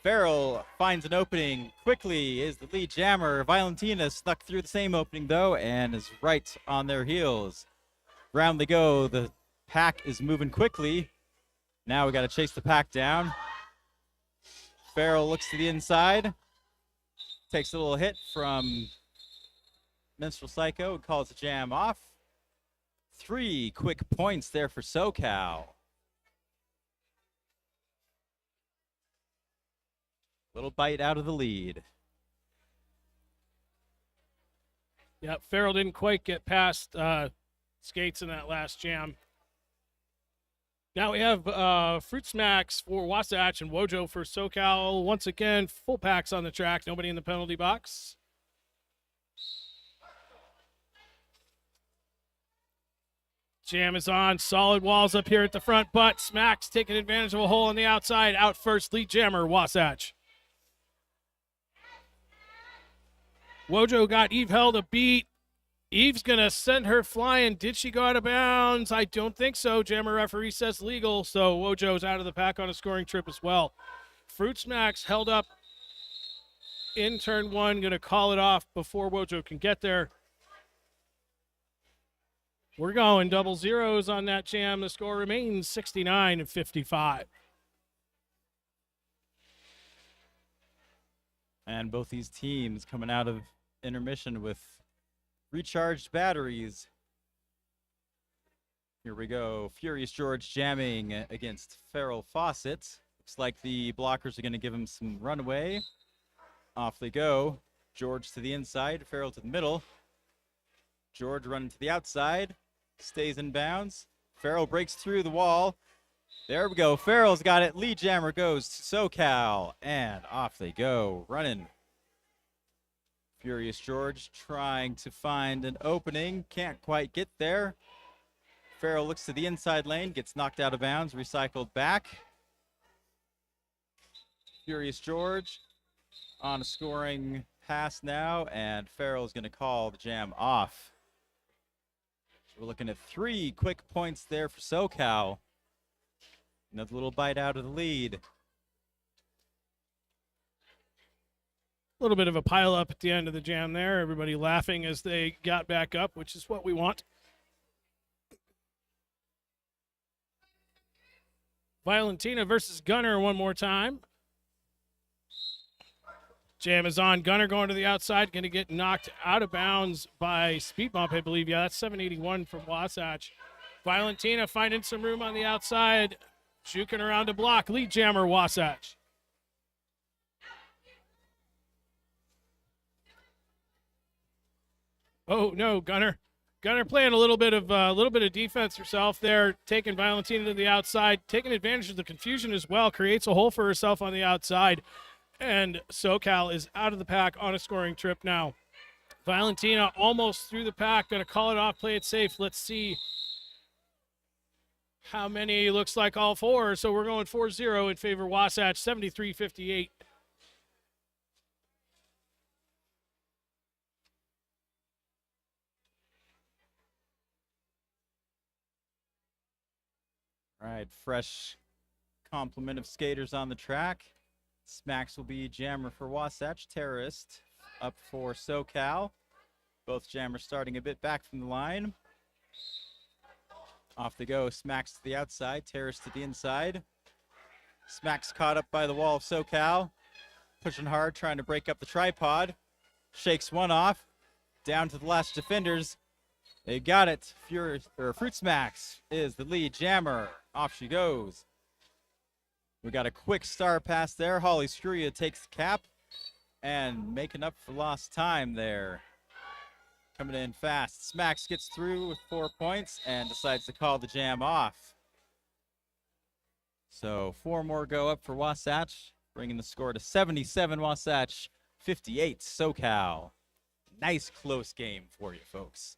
Farrell finds an opening quickly, is the lead jammer. Valentina snuck through the same opening though and is right on their heels. Round they go, the pack is moving quickly. Now we gotta chase the pack down. Farrell looks to the inside, takes a little hit from Minstrel Psycho and calls the jam off. 3 quick points there for Socal. Little bite out of the lead. Yep, Farrell didn't quite get past Skates in that last jam. Now we have Fruit Smacks for Wasatch and Wojo for Socal. Once again, full packs on the track. Nobody in the penalty box. Jam is on. Solid walls up here at the front, but Smacks taking advantage of a hole on the outside. Out first, lead jammer, Wasatch. Wojo got Eve held a beat. Eve's going to send her flying. Did she go out of bounds? I don't think so. Jammer referee says legal, so Wojo's out of the pack on a scoring trip as well. Fruit Smacks held up in turn 1. Going to call it off before Wojo can get there. We're going double zeros on that jam. The score remains 69-55. And both these teams coming out of intermission with recharged batteries. Here we go. Furious George jamming against Farrell Fawcett. Looks like the blockers are going to give him some runaway. Off they go. George to the inside, Farrell to the middle. George running to the outside. Stays in bounds. Farrell breaks through the wall. There we go. Farrell's got it. Lead jammer goes to Socal. And off they go. Running. Furious George trying to find an opening. Can't quite get there. Farrell looks to the inside lane. Gets knocked out of bounds. Recycled back. Furious George on a scoring pass now, and Farrell's going to call the jam off. We're looking at 3 quick points there for Socal. Another little bite out of the lead. A little bit of a pile up at the end of the jam there. Everybody laughing as they got back up, which is what we want. Valentina versus Gunner one more time. Jam is on. Gunner going to the outside, going to get knocked out of bounds by speed bump, I believe. Yeah, that's 781 from Wasatch. Valentina finding some room on the outside, juking around a block. Lead jammer, Wasatch. Oh no, Gunner. Gunner playing a little bit of defense herself there, taking Valentina to the outside, taking advantage of the confusion as well, creates a hole for herself on the outside, and Socal is out of the pack on a scoring trip now. Valentina almost through the pack, gonna call it off, play it safe. Let's see how many. Looks like all 4, so we're going 4-0 in favor of Wasatch, 73-58. All right, fresh complement of skaters on the track. Smacks will be jammer for Wasatch, Terrorist up for Socal. Both jammers starting a bit back from the line. Off they go, Smacks to the outside, Terrorist to the inside. Smacks caught up by the wall of Socal. Pushing hard, trying to break up the tripod. Shakes one off. Down to the last defenders. They got it. Fruit Smacks is the lead jammer. Off she goes. We got a quick star pass there. Holly Scruya takes the cap and making up for lost time there. Coming in fast. Smacks gets through with 4 points and decides to call the jam off. So 4 more go up for Wasatch, bringing the score to 77 Wasatch, 58 Socal. Nice close game for you folks.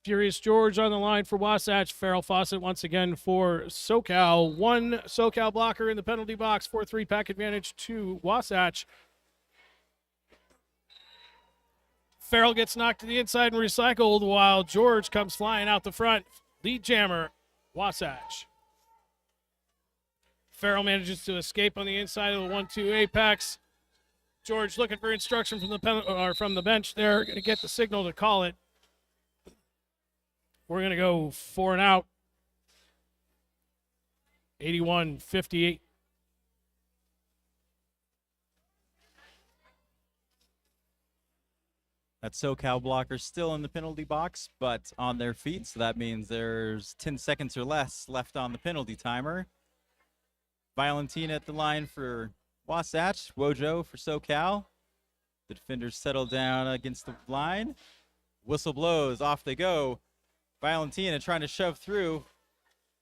Furious George on the line for Wasatch. Farrell Fawcett once again for Socal. 1 Socal blocker in the penalty box. 4-3 pack advantage to Wasatch. Farrell gets knocked to the inside and recycled while George comes flying out the front. Lead jammer, Wasatch. Farrell manages to escape on the inside of the 1-2 apex. George looking for instruction from the bench there. Going to get the signal to call it. We're going to go 4 and out. 81-58. That Socal blocker still in the penalty box, but on their feet, so that means there's 10 seconds or less left on the penalty timer. Valentina at the line for Wasatch, Wojo for Socal. The defenders settle down against the line. Whistle blows, off they go. Valentina trying to shove through,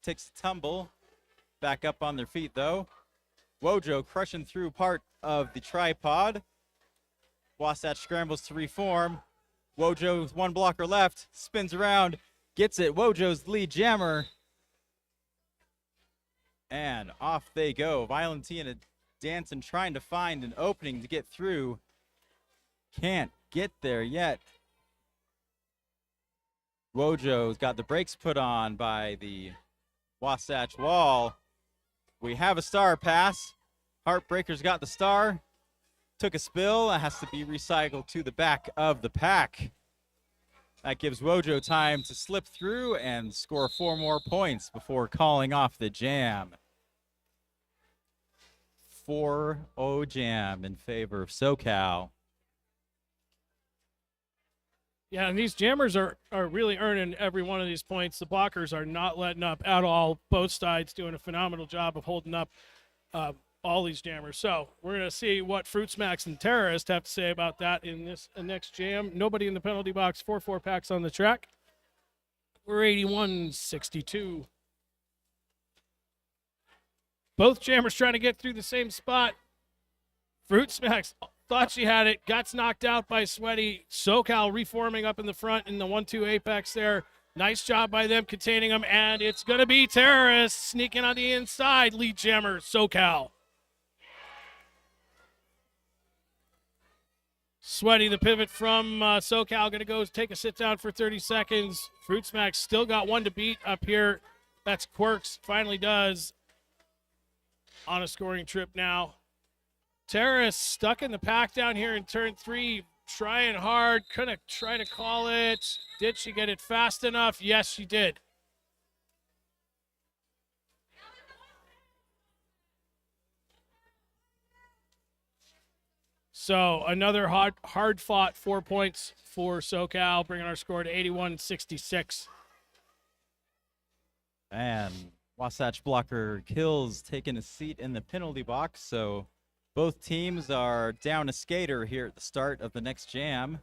takes a tumble. Back up on their feet though. Wojo crushing through part of the tripod. Wasatch scrambles to reform. Wojo with 1 blocker left, spins around, gets it. Wojo's the lead jammer. And off they go. Valentina dancing, trying to find an opening to get through. Can't get there yet. Wojo's got the brakes put on by the Wasatch wall. We have a star pass. Heartbreaker's got the star. Took a spill. It has to be recycled to the back of the pack. That gives Wojo time to slip through and score 4 more points before calling off the jam. 4-0 jam in favor of Socal. Yeah, and these jammers are really earning every one of these points. The blockers are not letting up at all. Both sides doing a phenomenal job of holding up all these jammers. So we're going to see what Fruit Smacks and Terrorist have to say about that in this next jam. Nobody in the penalty box, 4-4 packs on the track. We're 81-62. Both jammers trying to get through the same spot. Fruit Smacks thought she had it. Gets knocked out by Sweaty. Socal reforming up in the front in the 1-2 apex there. Nice job by them containing them, and it's going to be Terrorists sneaking on the inside. Lead jammer, Socal. Sweaty, the pivot from Socal, going to go take a sit down for 30 seconds. Fruit Smack still got one to beat up here. That's Quirks, finally does. On a scoring trip now. Terrorists stuck in the pack down here in turn 3, trying hard, couldn't try to call it. Did she get it fast enough? Yes, she did. So another hard-fought 4 points for Socal, bringing our score to 81-66. And Wasatch blocker kills taking a seat in the penalty box, so both teams are down a skater here at the start of the next jam.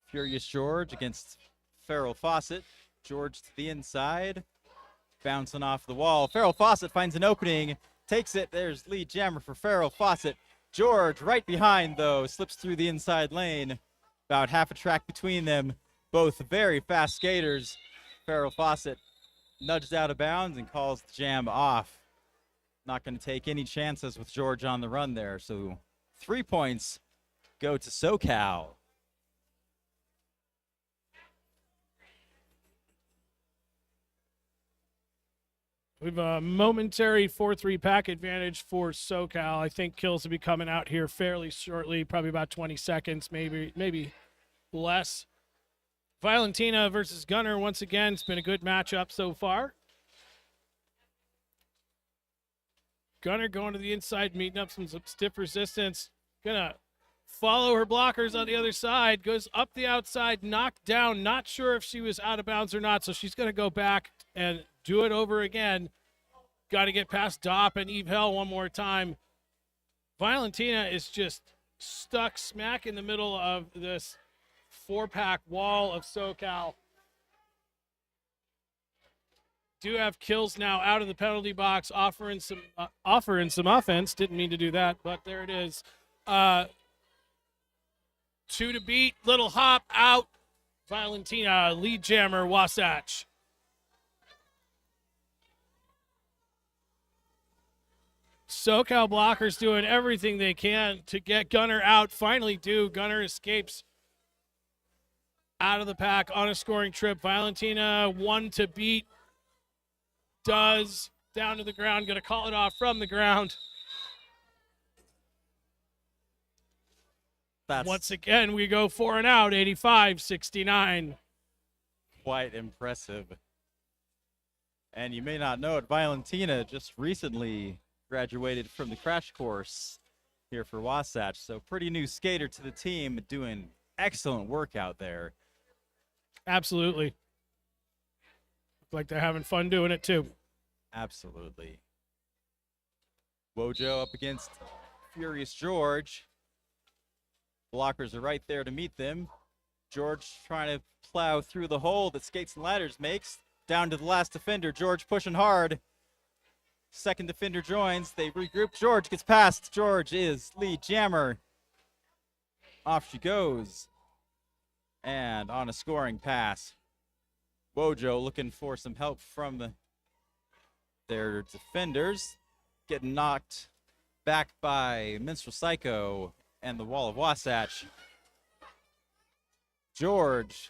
Furious George against Farrell Fawcett. George to the inside, bouncing off the wall. Farrell Fawcett finds an opening, takes it. There's lead jammer for Farrell Fawcett. George right behind, though, slips through the inside lane. About half a track between them. Both very fast skaters. Farrell Fawcett nudged out of bounds and calls the jam off. Not going to take any chances with George on the run there. So 3 points go to Socal. We have a momentary 4-3 pack advantage for Socal. I think kills will be coming out here fairly shortly, probably about 20 seconds, maybe less. Valentina versus Gunner once again. It's been a good matchup so far. Gunner going to the inside, meeting up some stiff resistance. Gonna follow her blockers on the other side. Goes up the outside, knocked down. Not sure if she was out of bounds or not, so she's gonna go back and do it over again. Got to get past Dopp and Eve Hell one more time. Valentina is just stuck smack in the middle of this 4-pack wall of Socal. Do have kills now out of the penalty box, offering some offense. Didn't mean to do that, but there it is. 2 to beat, little hop out. Valentina, lead jammer, Wasatch. Socal blockers doing everything they can to get Gunner out. Finally do. Gunner escapes out of the pack on a scoring trip. Valentina, 1 to beat. Does. Down to the ground. Going to call it off from the ground. Once again, we go 4 and out, 85-69. Quite impressive. And you may not know it, Valentina just recently graduated from the crash course here for Wasatch, so pretty new skater to the team, doing excellent work out there. Absolutely. Look like they're having fun doing it too. Absolutely. Wojo up against Furious George. Blockers are right there to meet them. George trying to plow through the hole that Skates and Ladders makes. Down to the last defender. George pushing hard. Second defender joins. They regroup. George gets past. George is lead jammer. Off she goes. And on a scoring pass. Wojo looking for some help from their defenders. Getting knocked back by Minstrel Psycho and the wall of Wasatch. George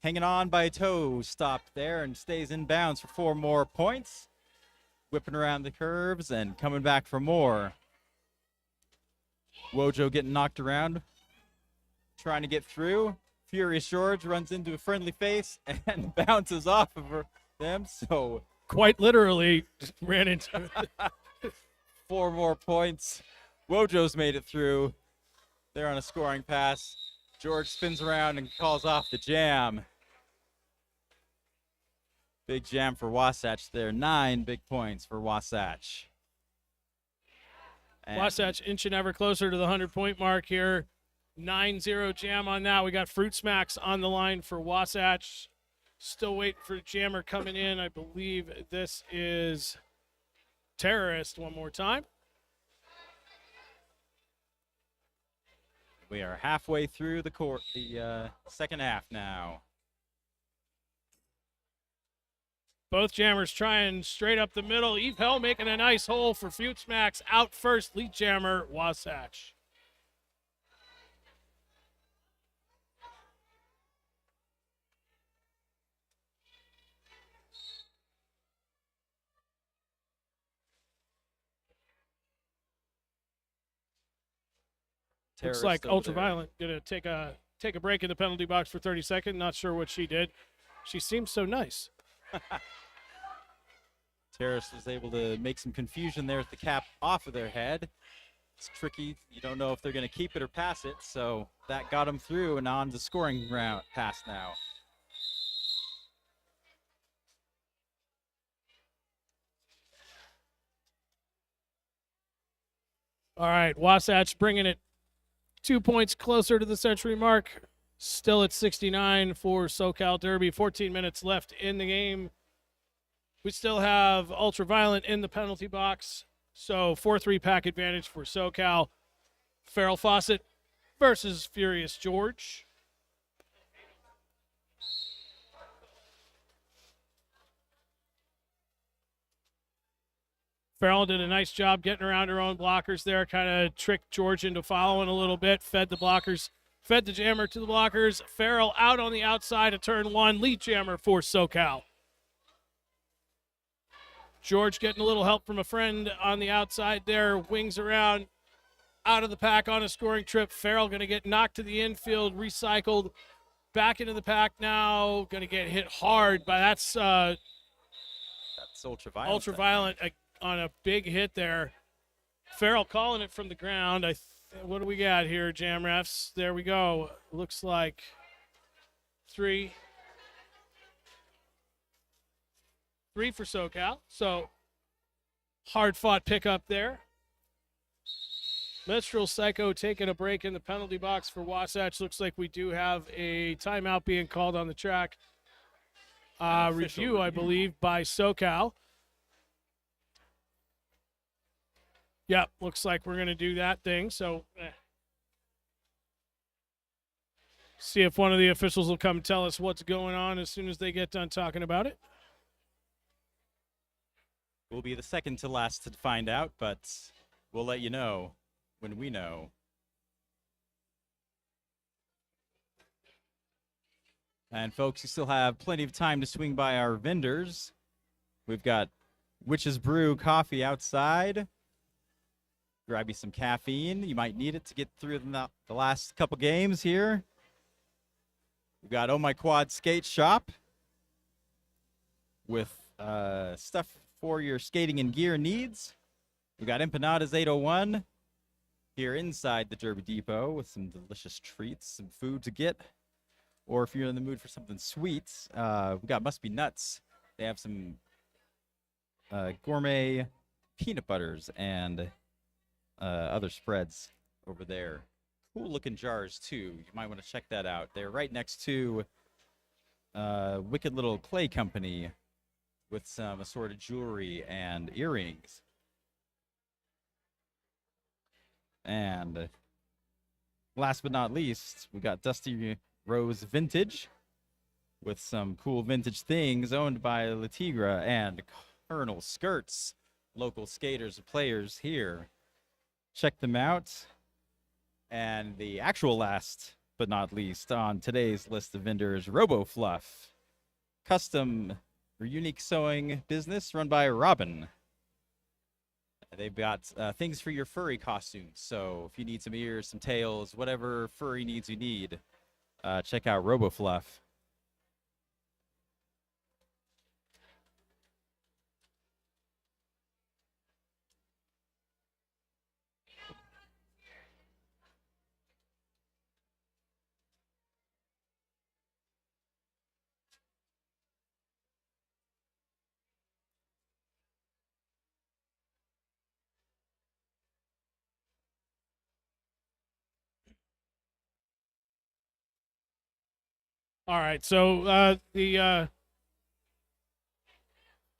hanging on by a toe, stopped there and stays in bounds for 4 more points. Whipping around the curves and coming back for more. Wojo getting knocked around, trying to get through. Furious George runs into a friendly face and bounces off of them. So quite literally just ran into it. 4 more points. Wojo's made it through. They're on a scoring pass. George spins around and calls off the jam. Big jam for Wasatch there. 9 big points for Wasatch. And Wasatch inching ever closer to the 100-point mark here. 9-0 jam on that. We got Fruit Smacks on the line for Wasatch. Still waiting for Jammer coming in. I believe this is Terrorist one more time. We are halfway through the second half now. Both jammers trying straight up the middle. Eve Hell making a nice hole for Fuchs Max. Out first, lead jammer, Wasatch. Looks like Terrorist over there. Ultraviolet gonna take a break in the penalty box for 30 seconds. Not sure what she did. She seems so nice. Terrace was able to make some confusion there with the cap off of their head. It's tricky. You don't know if they're going to keep it or pass it, so that got them through and on to scoring round pass now. All right, Wasatch bringing it 2 points closer to the century mark. Still at 69 for Socal Derby. 14 minutes left in the game. We still have Ultraviolet in the penalty box. So 4-3 pack advantage for Socal. Farrell Fawcett versus Furious George. Farrell did a nice job getting around her own blockers there, kind of tricked George into following a little bit, fed the blockers, fed the jammer to the blockers. Farrell out on the outside of turn one, lead jammer for Socal. George getting a little help from a friend on the outside there, wings around, out of the pack on a scoring trip. Farrell going to get knocked to the infield, recycled, back into the pack now, going to get hit hard by that's Ultraviolet. Ultraviolet on a big hit there. Farrell calling it from the ground. What do we got here, Jam Refs? There we go. Looks like 3 for Socal. So hard-fought pickup there. Minstrel Psycho taking a break in the penalty box for Wasatch. Looks like we do have a timeout being called on the track. Review, I believe, by Socal. Yep, looks like we're going to do that thing. So see if one of the officials will come tell us what's going on as soon as they get done talking about it. We'll be the second to last to find out, but we'll let you know when we know. And folks, you still have plenty of time to swing by our vendors. We've got Witch's Brew coffee outside. Grab you some caffeine. You might need it to get through the last couple games here. We've got Oh My Quad Skate Shop with stuff for your skating and gear needs. We've got Empanadas 801 here inside the Derby Depot with some delicious treats, some food to get. Or if you're in the mood for something sweet, we've got Must Be Nuts. They have some gourmet peanut butters and other spreads over there. Cool looking jars too. You might want to check that out. They're right next to Wicked Little Clay Company with some assorted jewelry and earrings. And last but not least, we got Dusty Rose Vintage with some cool vintage things owned by La Tigra and Colonel Skirts, local skaters and players here. Check them out. And the actual last but not least on today's list of vendors, RoboFluff, custom or unique sewing business run by Robin. They've got things for your furry costumes. So if you need some ears, some tails, whatever furry needs you need, check out RoboFluff. All right, so the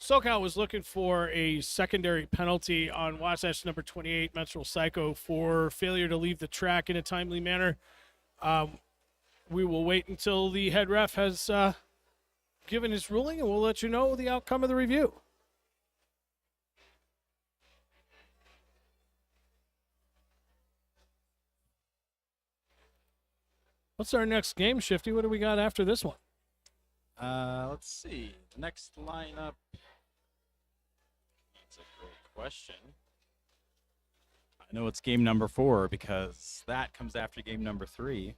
Socal was looking for a secondary penalty on Wasatch number 28, Menstrual Psycho, for failure to leave the track in a timely manner. We will wait until the head ref has given his ruling, and we'll let you know the outcome of the review. What's our next game, Shifty? What do we got after this one? Let's see. The next lineup. That's a great question. I know it's game number 4 because that comes after game number 3.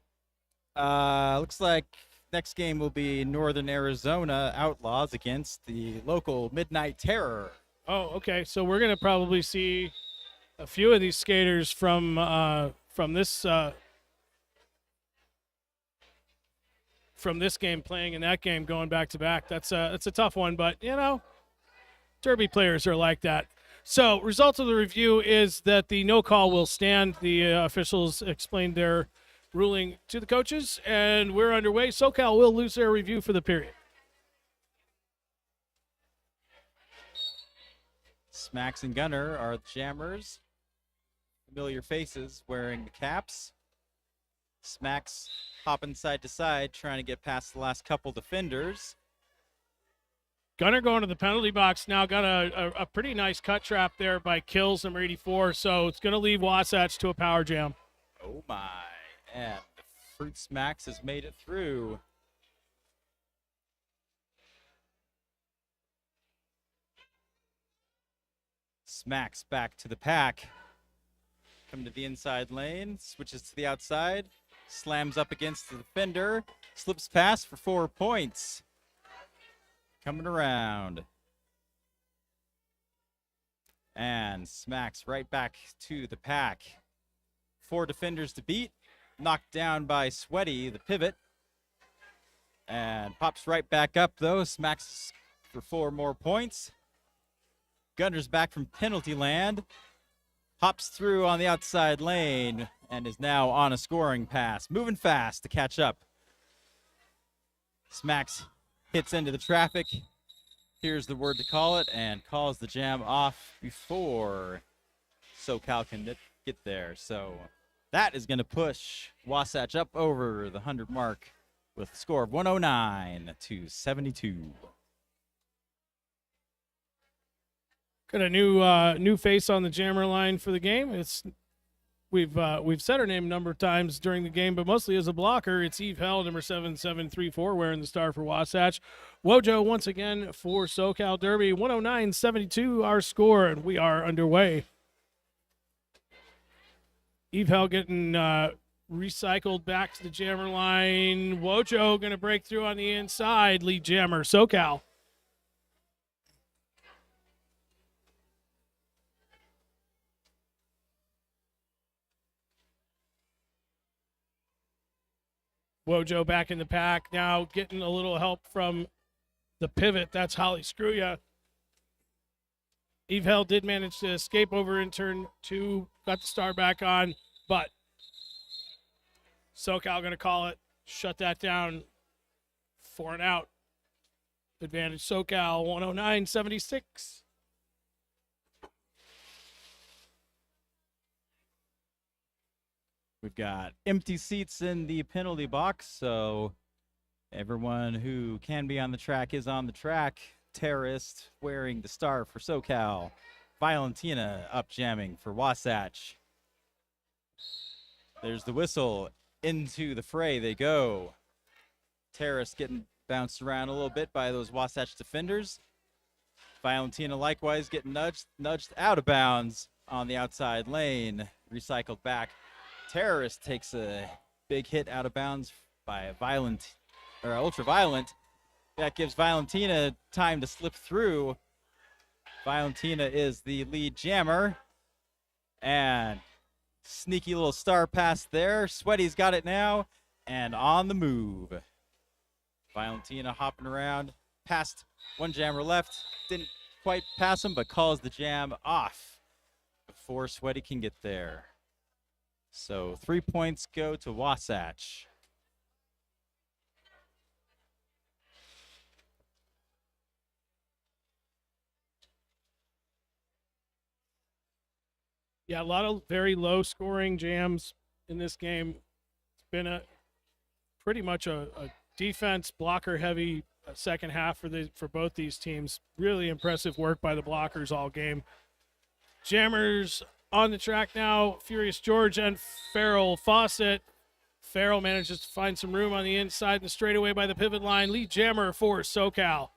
Looks like next game will be Northern Arizona Outlaws against the local Midnight Terror. Oh, okay. So we're gonna probably see a few of these skaters from this game playing in that game going back to back. That's a tough one, but you know, Derby players are like that. So, result of the review is that the no call will stand. The officials explained their ruling to the coaches, and we're underway. Socal will lose their review for the period. Smacks and Gunner are the jammers. Familiar faces wearing the caps. Smacks hopping side to side, trying to get past the last couple defenders. Gunner going to the penalty box now. Got a pretty nice cut trap there by Kills, number 84. So it's going to leave Wasatch to a power jam. Oh my. And the Fruit Smacks has made it through. Smacks back to the pack. Coming to the inside lane, switches to the outside, slams up against the defender, slips past for 4 points. Coming around. And Smacks right back to the pack. 4 defenders to beat. Knocked down by Sweaty, the pivot. And pops right back up, though. Smacks for 4 more points. Gunner's back from penalty land. Hops through on the outside lane and is now on a scoring pass. Moving fast to catch up. Smacks hits into the traffic. Here's the word to call it and calls the jam off before Socal can get there. So that is going to push Wasatch up over the 100 mark with a score of 109-72. Got a new face on the jammer line for the game. We've said her name a number of times during the game, but mostly as a blocker. It's Eve Hell, number 7734, wearing the star for Wasatch. Wojo once again for Socal Derby. 109-72 our score, and we are underway. Eve Hell getting recycled back to the jammer line. Wojo going to break through on the inside. Lead jammer, Socal. Wojo back in the pack now, getting a little help from the pivot. That's Holly Screw-Ya. Eve Hell did manage to escape over in turn 2, got the star back on, but Socal going to call it, shut that down, 4 and out. Advantage Socal, 109-76. We've got empty seats in the penalty box, so everyone who can be on the track is on the track. Terrorist wearing the star for Socal. Valentina up jamming for Wasatch. There's the whistle. Into the fray they go. Terrorist getting bounced around a little bit by those Wasatch defenders. Valentina likewise getting nudged out of bounds on the outside lane. Recycled back. Terrorist takes a big hit out of bounds by Ultraviolent. That gives Valentina time to slip through. Valentina is the lead jammer. And sneaky little star pass there. Sweaty's got it now and on the move. Valentina hopping around. Past one jammer left. Didn't quite pass him, but calls the jam off before Sweaty can get there. So 3 points go to Wasatch. Yeah, a lot of very low scoring jams in this game. It's been a pretty much a defense blocker heavy second half for both these teams. Really impressive work by the blockers all game. Jammers on the track now. Furious George and Farrell Fawcett. Farrell manages to find some room on the inside and straightaway by the pivot line. Lead jammer for Socal.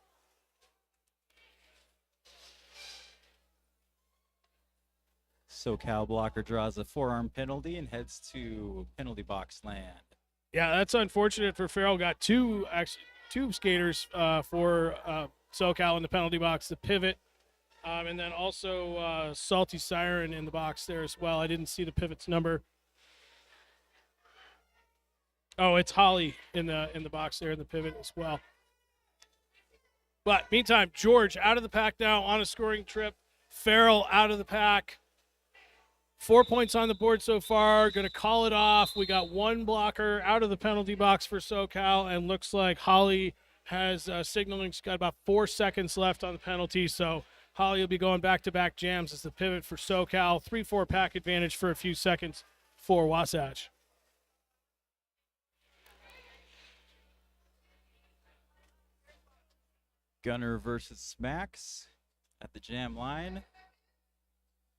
Socal blocker draws a forearm penalty and heads to penalty box land. Yeah, that's unfortunate for Farrell. Got two skaters for Socal in the penalty box. The pivot, and then also Salty Siren in the box there as well. I didn't see the pivot's number. Oh, it's Holly in the box there in the pivot as well. But meantime, George out of the pack now on a scoring trip. Farrell out of the pack. 4 points on the board so far. Going to call it off. We got one blocker out of the penalty box for Socal, and looks like Holly has signaling. She's got about 4 seconds left on the penalty, so Holly will be going back-to-back jams as the pivot for Socal. 3-4 pack advantage for a few seconds for Wasatch. Gunner versus Smacks at the jam line.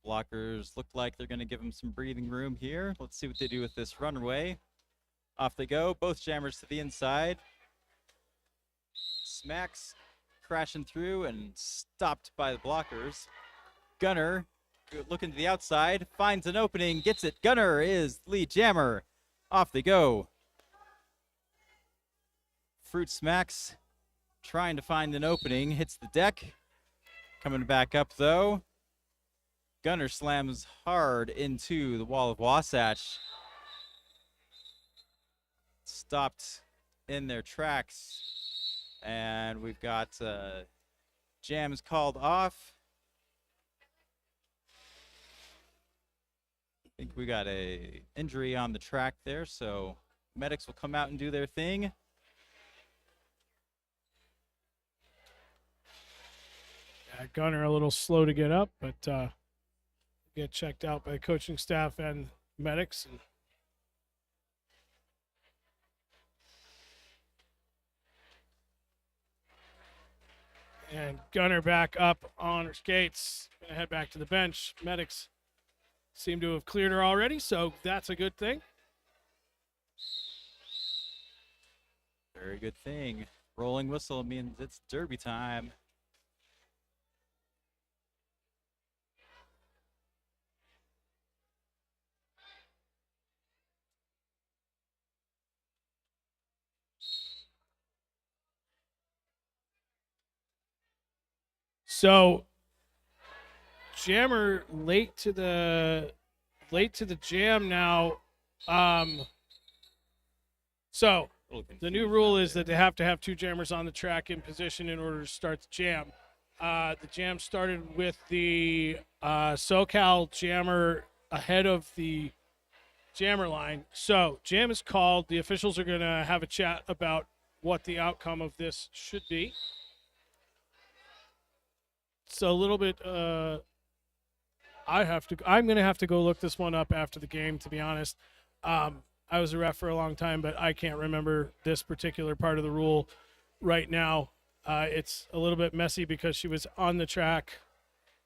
Blockers look like they're going to give him some breathing room here. Let's see what they do with this runaway. Off they go. Both jammers to the inside. Smacks crashing through and stopped by the blockers. Gunner looking to the outside. Finds an opening. Gets it. Gunner is lead jammer. Off they go. Fruit Smacks trying to find an opening. Hits the deck. Coming back up though. Gunner slams hard into the wall of Wasatch. Stopped in their tracks. And we've got jams called off. I think we got a injury on the track there, so medics will come out and do their thing. Gunner a little slow to get up, but get checked out by coaching staff and medics. And Gunner back up on her skates. Gonna head back to the bench. Medics seem to have cleared her already, so that's a good thing. Very good thing. Rolling whistle means it's derby time. So jammer late to the jam now. So the new rule is that they have to have 2 jammers on the track in position in order to start the jam. The jam started with the Socal jammer ahead of the jammer line. So jam is called. The officials are going to have a chat about what the outcome of this should be. It's a little bit I'm going to have to go look this one up after the game, to be honest. I was a ref for a long time, but I can't remember this particular part of the rule right now. It's a little bit messy because she was on the track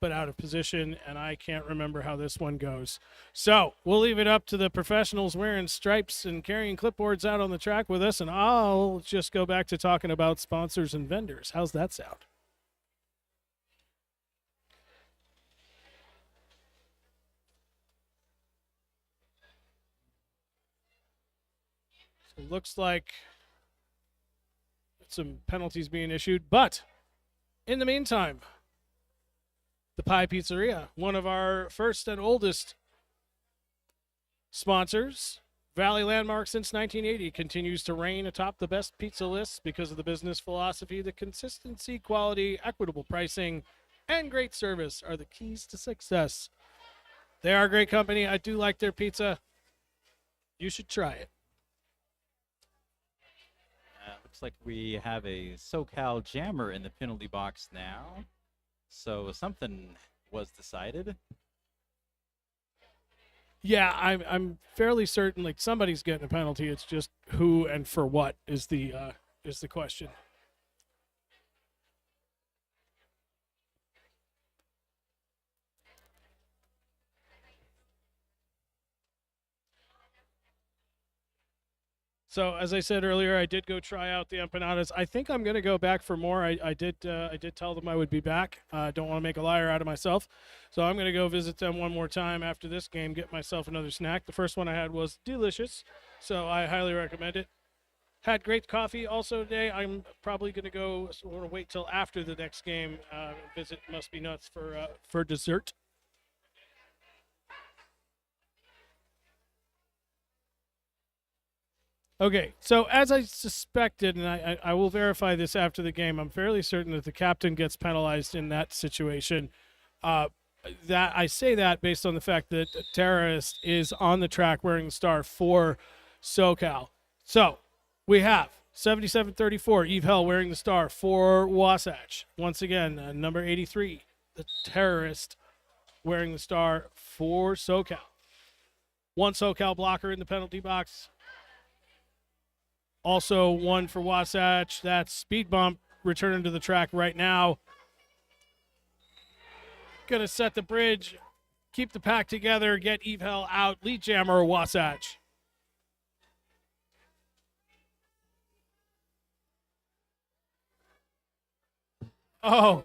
but out of position, and I can't remember how this one goes. So we'll leave it up to the professionals wearing stripes and carrying clipboards out on the track with us, and I'll just go back to talking about sponsors and vendors. How's that sound? It looks like some penalties being issued, but in the meantime, the Pie Pizzeria, one of our first and oldest sponsors, Valley Landmark since 1980, continues to reign atop the best pizza lists because of the business philosophy. The consistency, quality, equitable pricing, and great service are the keys to success. They are a great company. I do like their pizza. You should try it. Looks like we have a Socal jammer in the penalty box now. So something was decided. Yeah, I'm fairly certain like somebody's getting a penalty. It's just who and for what is the question. So as I said earlier, I did go try out the empanadas. I think I'm going to go back for more. I did tell them I would be back. I don't want to make a liar out of myself, so I'm going to go visit them one more time after this game. Get myself another snack. The first one I had was delicious, so I highly recommend it. Had great coffee also today. I'm probably going to go sort of wait till after the next game. Visit Must Be Nuts for dessert. Okay, so as I suspected, and I will verify this after the game, I'm fairly certain that the captain gets penalized in that situation. That I say that based on the fact that the terrorist is on the track wearing the star for Socal. So we have 7734 Eve Hell wearing the star for Wasatch. Once again, number 83, the terrorist wearing the star for Socal. One Socal blocker in the penalty box. Also one for Wasatch. That's Speed Bump returning to the track right now. Gonna set the bridge, keep the pack together, get Eve Hell out. Lead jammer Wasatch. Oh,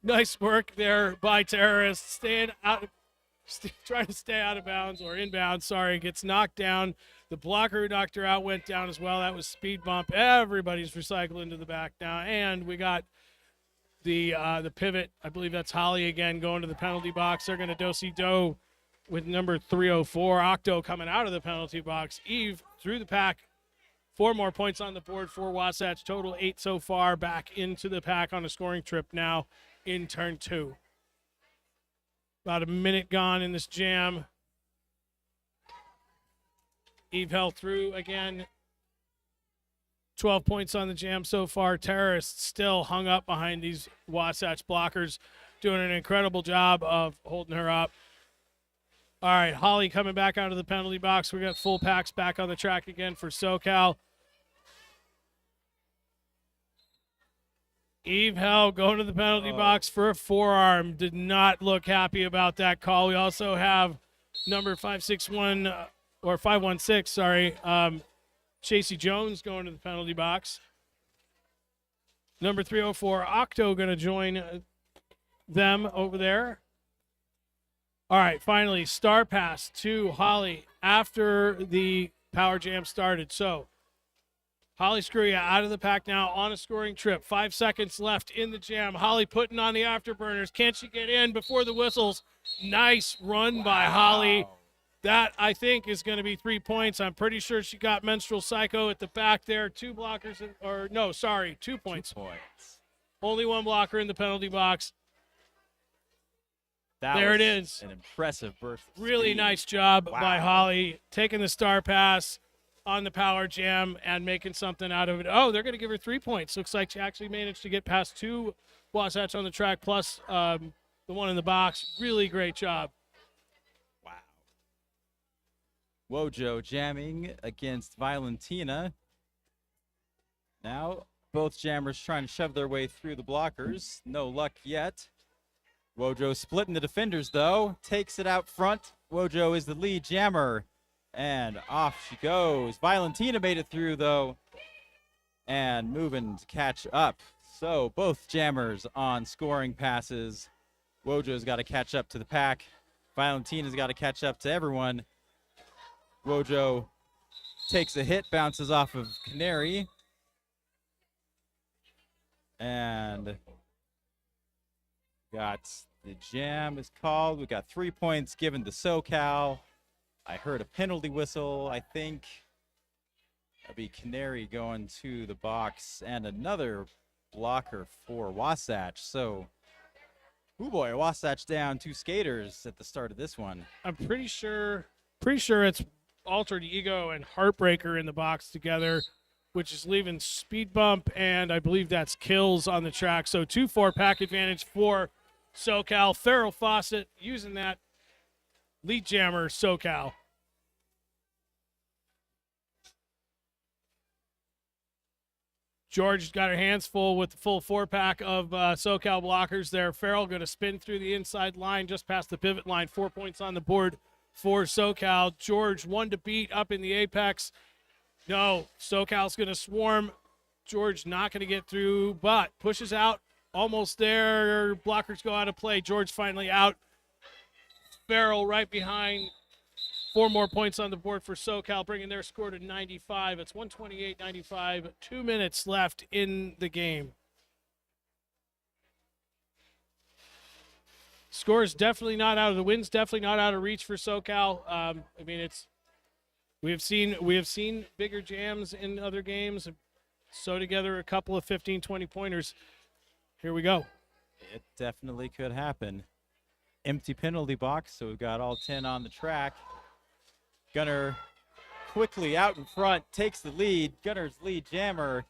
nice work there by terrorists. Trying to stay out of bounds or inbounds. Sorry, gets knocked down. The blocker who knocked her out went down as well. That was Speed Bump. Everybody's recycling to the back now, and we got the pivot. I believe that's Holly again going to the penalty box. They're going to do-si-do with number 304. Octo coming out of the penalty box. Eve through the pack. 4 more points on the board for Wasatch. Total 8 so far. Back into the pack on a scoring trip now in turn 2. About a minute gone in this jam. Eve held through again. 12 points on the jam so far. Terrorists still hung up behind these Wasatch blockers, doing an incredible job of holding her up. All right, Holly coming back out of the penalty box. We got full packs back on the track again for Socal. Eve Hell going to the penalty box for a forearm. Did not look happy about that call. We also have number 561 or 516, sorry, Chasey Jones going to the penalty box. Number 304, Octo going to join them over there. All right, finally, star pass to Holly after the power jam started. So Holly Scurria out of the pack now on a scoring trip. 5 seconds left in the jam. Holly putting on the afterburners. Can she get in before the whistles? Nice run by Holly. That, I think, is going to be 3 points. I'm pretty sure she got Menstrual Psycho at the back there. 2 blockers, 2 points. 2 points. Only 1 blocker in the penalty box. There it is. An impressive burst. Really nice job by Holly, taking the star pass on the power jam and making something out of it. Oh, they're going to give her 3 points. Looks like she actually managed to get past 2 Wasatch on the track plus the one in the box. Really great job. Wow. Wojo jamming against Valentina. Now, both jammers trying to shove their way through the blockers. No luck yet. Wojo splitting the defenders, though. Takes it out front. Wojo is the lead jammer. And off she goes. Valentina made it through, though. And moving to catch up. So both jammers on scoring passes. Wojo's got to catch up to the pack. Valentina's got to catch up to everyone. Wojo takes a hit, bounces off of Canary. And got the jam is called. We got 3 points given to Socal. I heard a penalty whistle, I think. That'll be Canary going to the box and another blocker for Wasatch. So, oh boy, Wasatch down 2 skaters at the start of this one. I'm pretty sure it's Altered Ego and Heartbreaker in the box together, which is leaving Speed Bump, and I believe that's Kills on the track. So 2-4 pack advantage for Socal. Farrell Fawcett using that lead jammer Socal. George got her hands full with the full 4-pack of Socal blockers there. Farrell going to spin through the inside line just past the pivot line. 4 points on the board for Socal. George, one to beat up in the apex. No, Socal's going to swarm. George not going to get through, but pushes out. Almost there. Blockers go out of play. George finally out. Farrell right behind. 4 more points on the board for Socal, bringing their score to 95. It's 128-95. 2 minutes left in the game. Score is definitely not out of the win's definitely not out of reach for Socal. I mean, we have seen bigger jams in other games. Sew together a couple of 15, 20 pointers. Here we go. It definitely could happen. Empty penalty box, so we've got all 10 on the track. Gunner quickly out in front, takes the lead. Gunner's lead jammer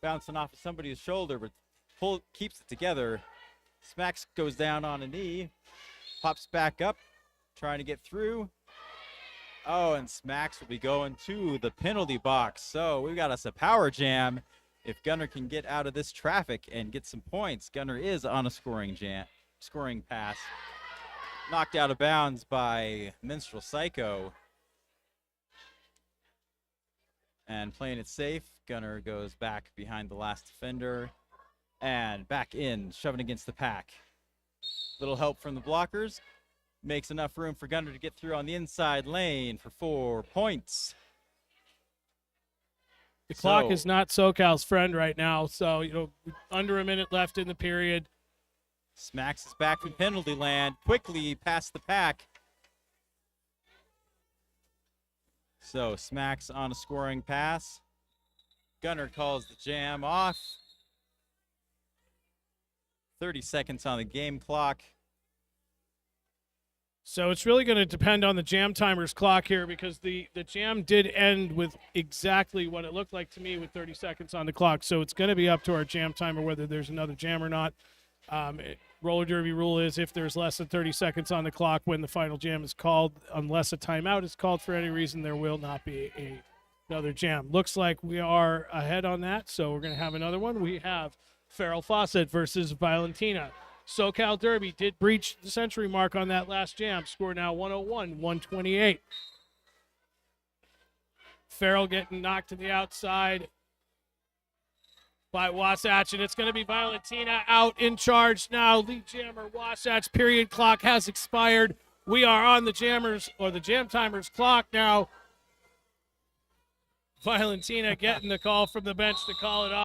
bouncing off of somebody's shoulder, but keeps it together. Smacks goes down on a knee, pops back up, trying to get through. Oh, and Smacks will be going to the penalty box. So we've got us a power jam. If Gunner can get out of this traffic and get some points, Gunner is on a scoring pass. Knocked out of bounds by Minstrel Psycho. And playing it safe, Gunner goes back behind the last defender and back in, shoving against the pack. Little help from the blockers. Makes enough room for Gunner to get through on the inside lane for 4 points. The clock is not Socal's friend right now, so, under a minute left in the period. Smacks is back from penalty land, quickly past the pack. So Smacks on a scoring pass. Gunner calls the jam off. 30 seconds on the game clock. So it's really going to depend on the jam timer's clock here, because the jam did end with exactly what it looked like to me with 30 seconds on the clock. So it's going to be up to our jam timer whether there's another jam or not. Roller derby rule is if there's less than 30 seconds on the clock when the final jam is called, unless a timeout is called for any reason, there will not be another jam. Looks like we are ahead on that, so we're going to have another one. We have Farrell Fawcett versus Valentina. Socal Derby did breach the century mark on that last jam. Score now 101-128. Farrell getting knocked to the outside by Wasatch, and it's going to be Valentina out in charge now. Lead jammer Wasatch, period clock has expired. We are on the jam timer's clock now. Valentina getting the call from the bench to call it off.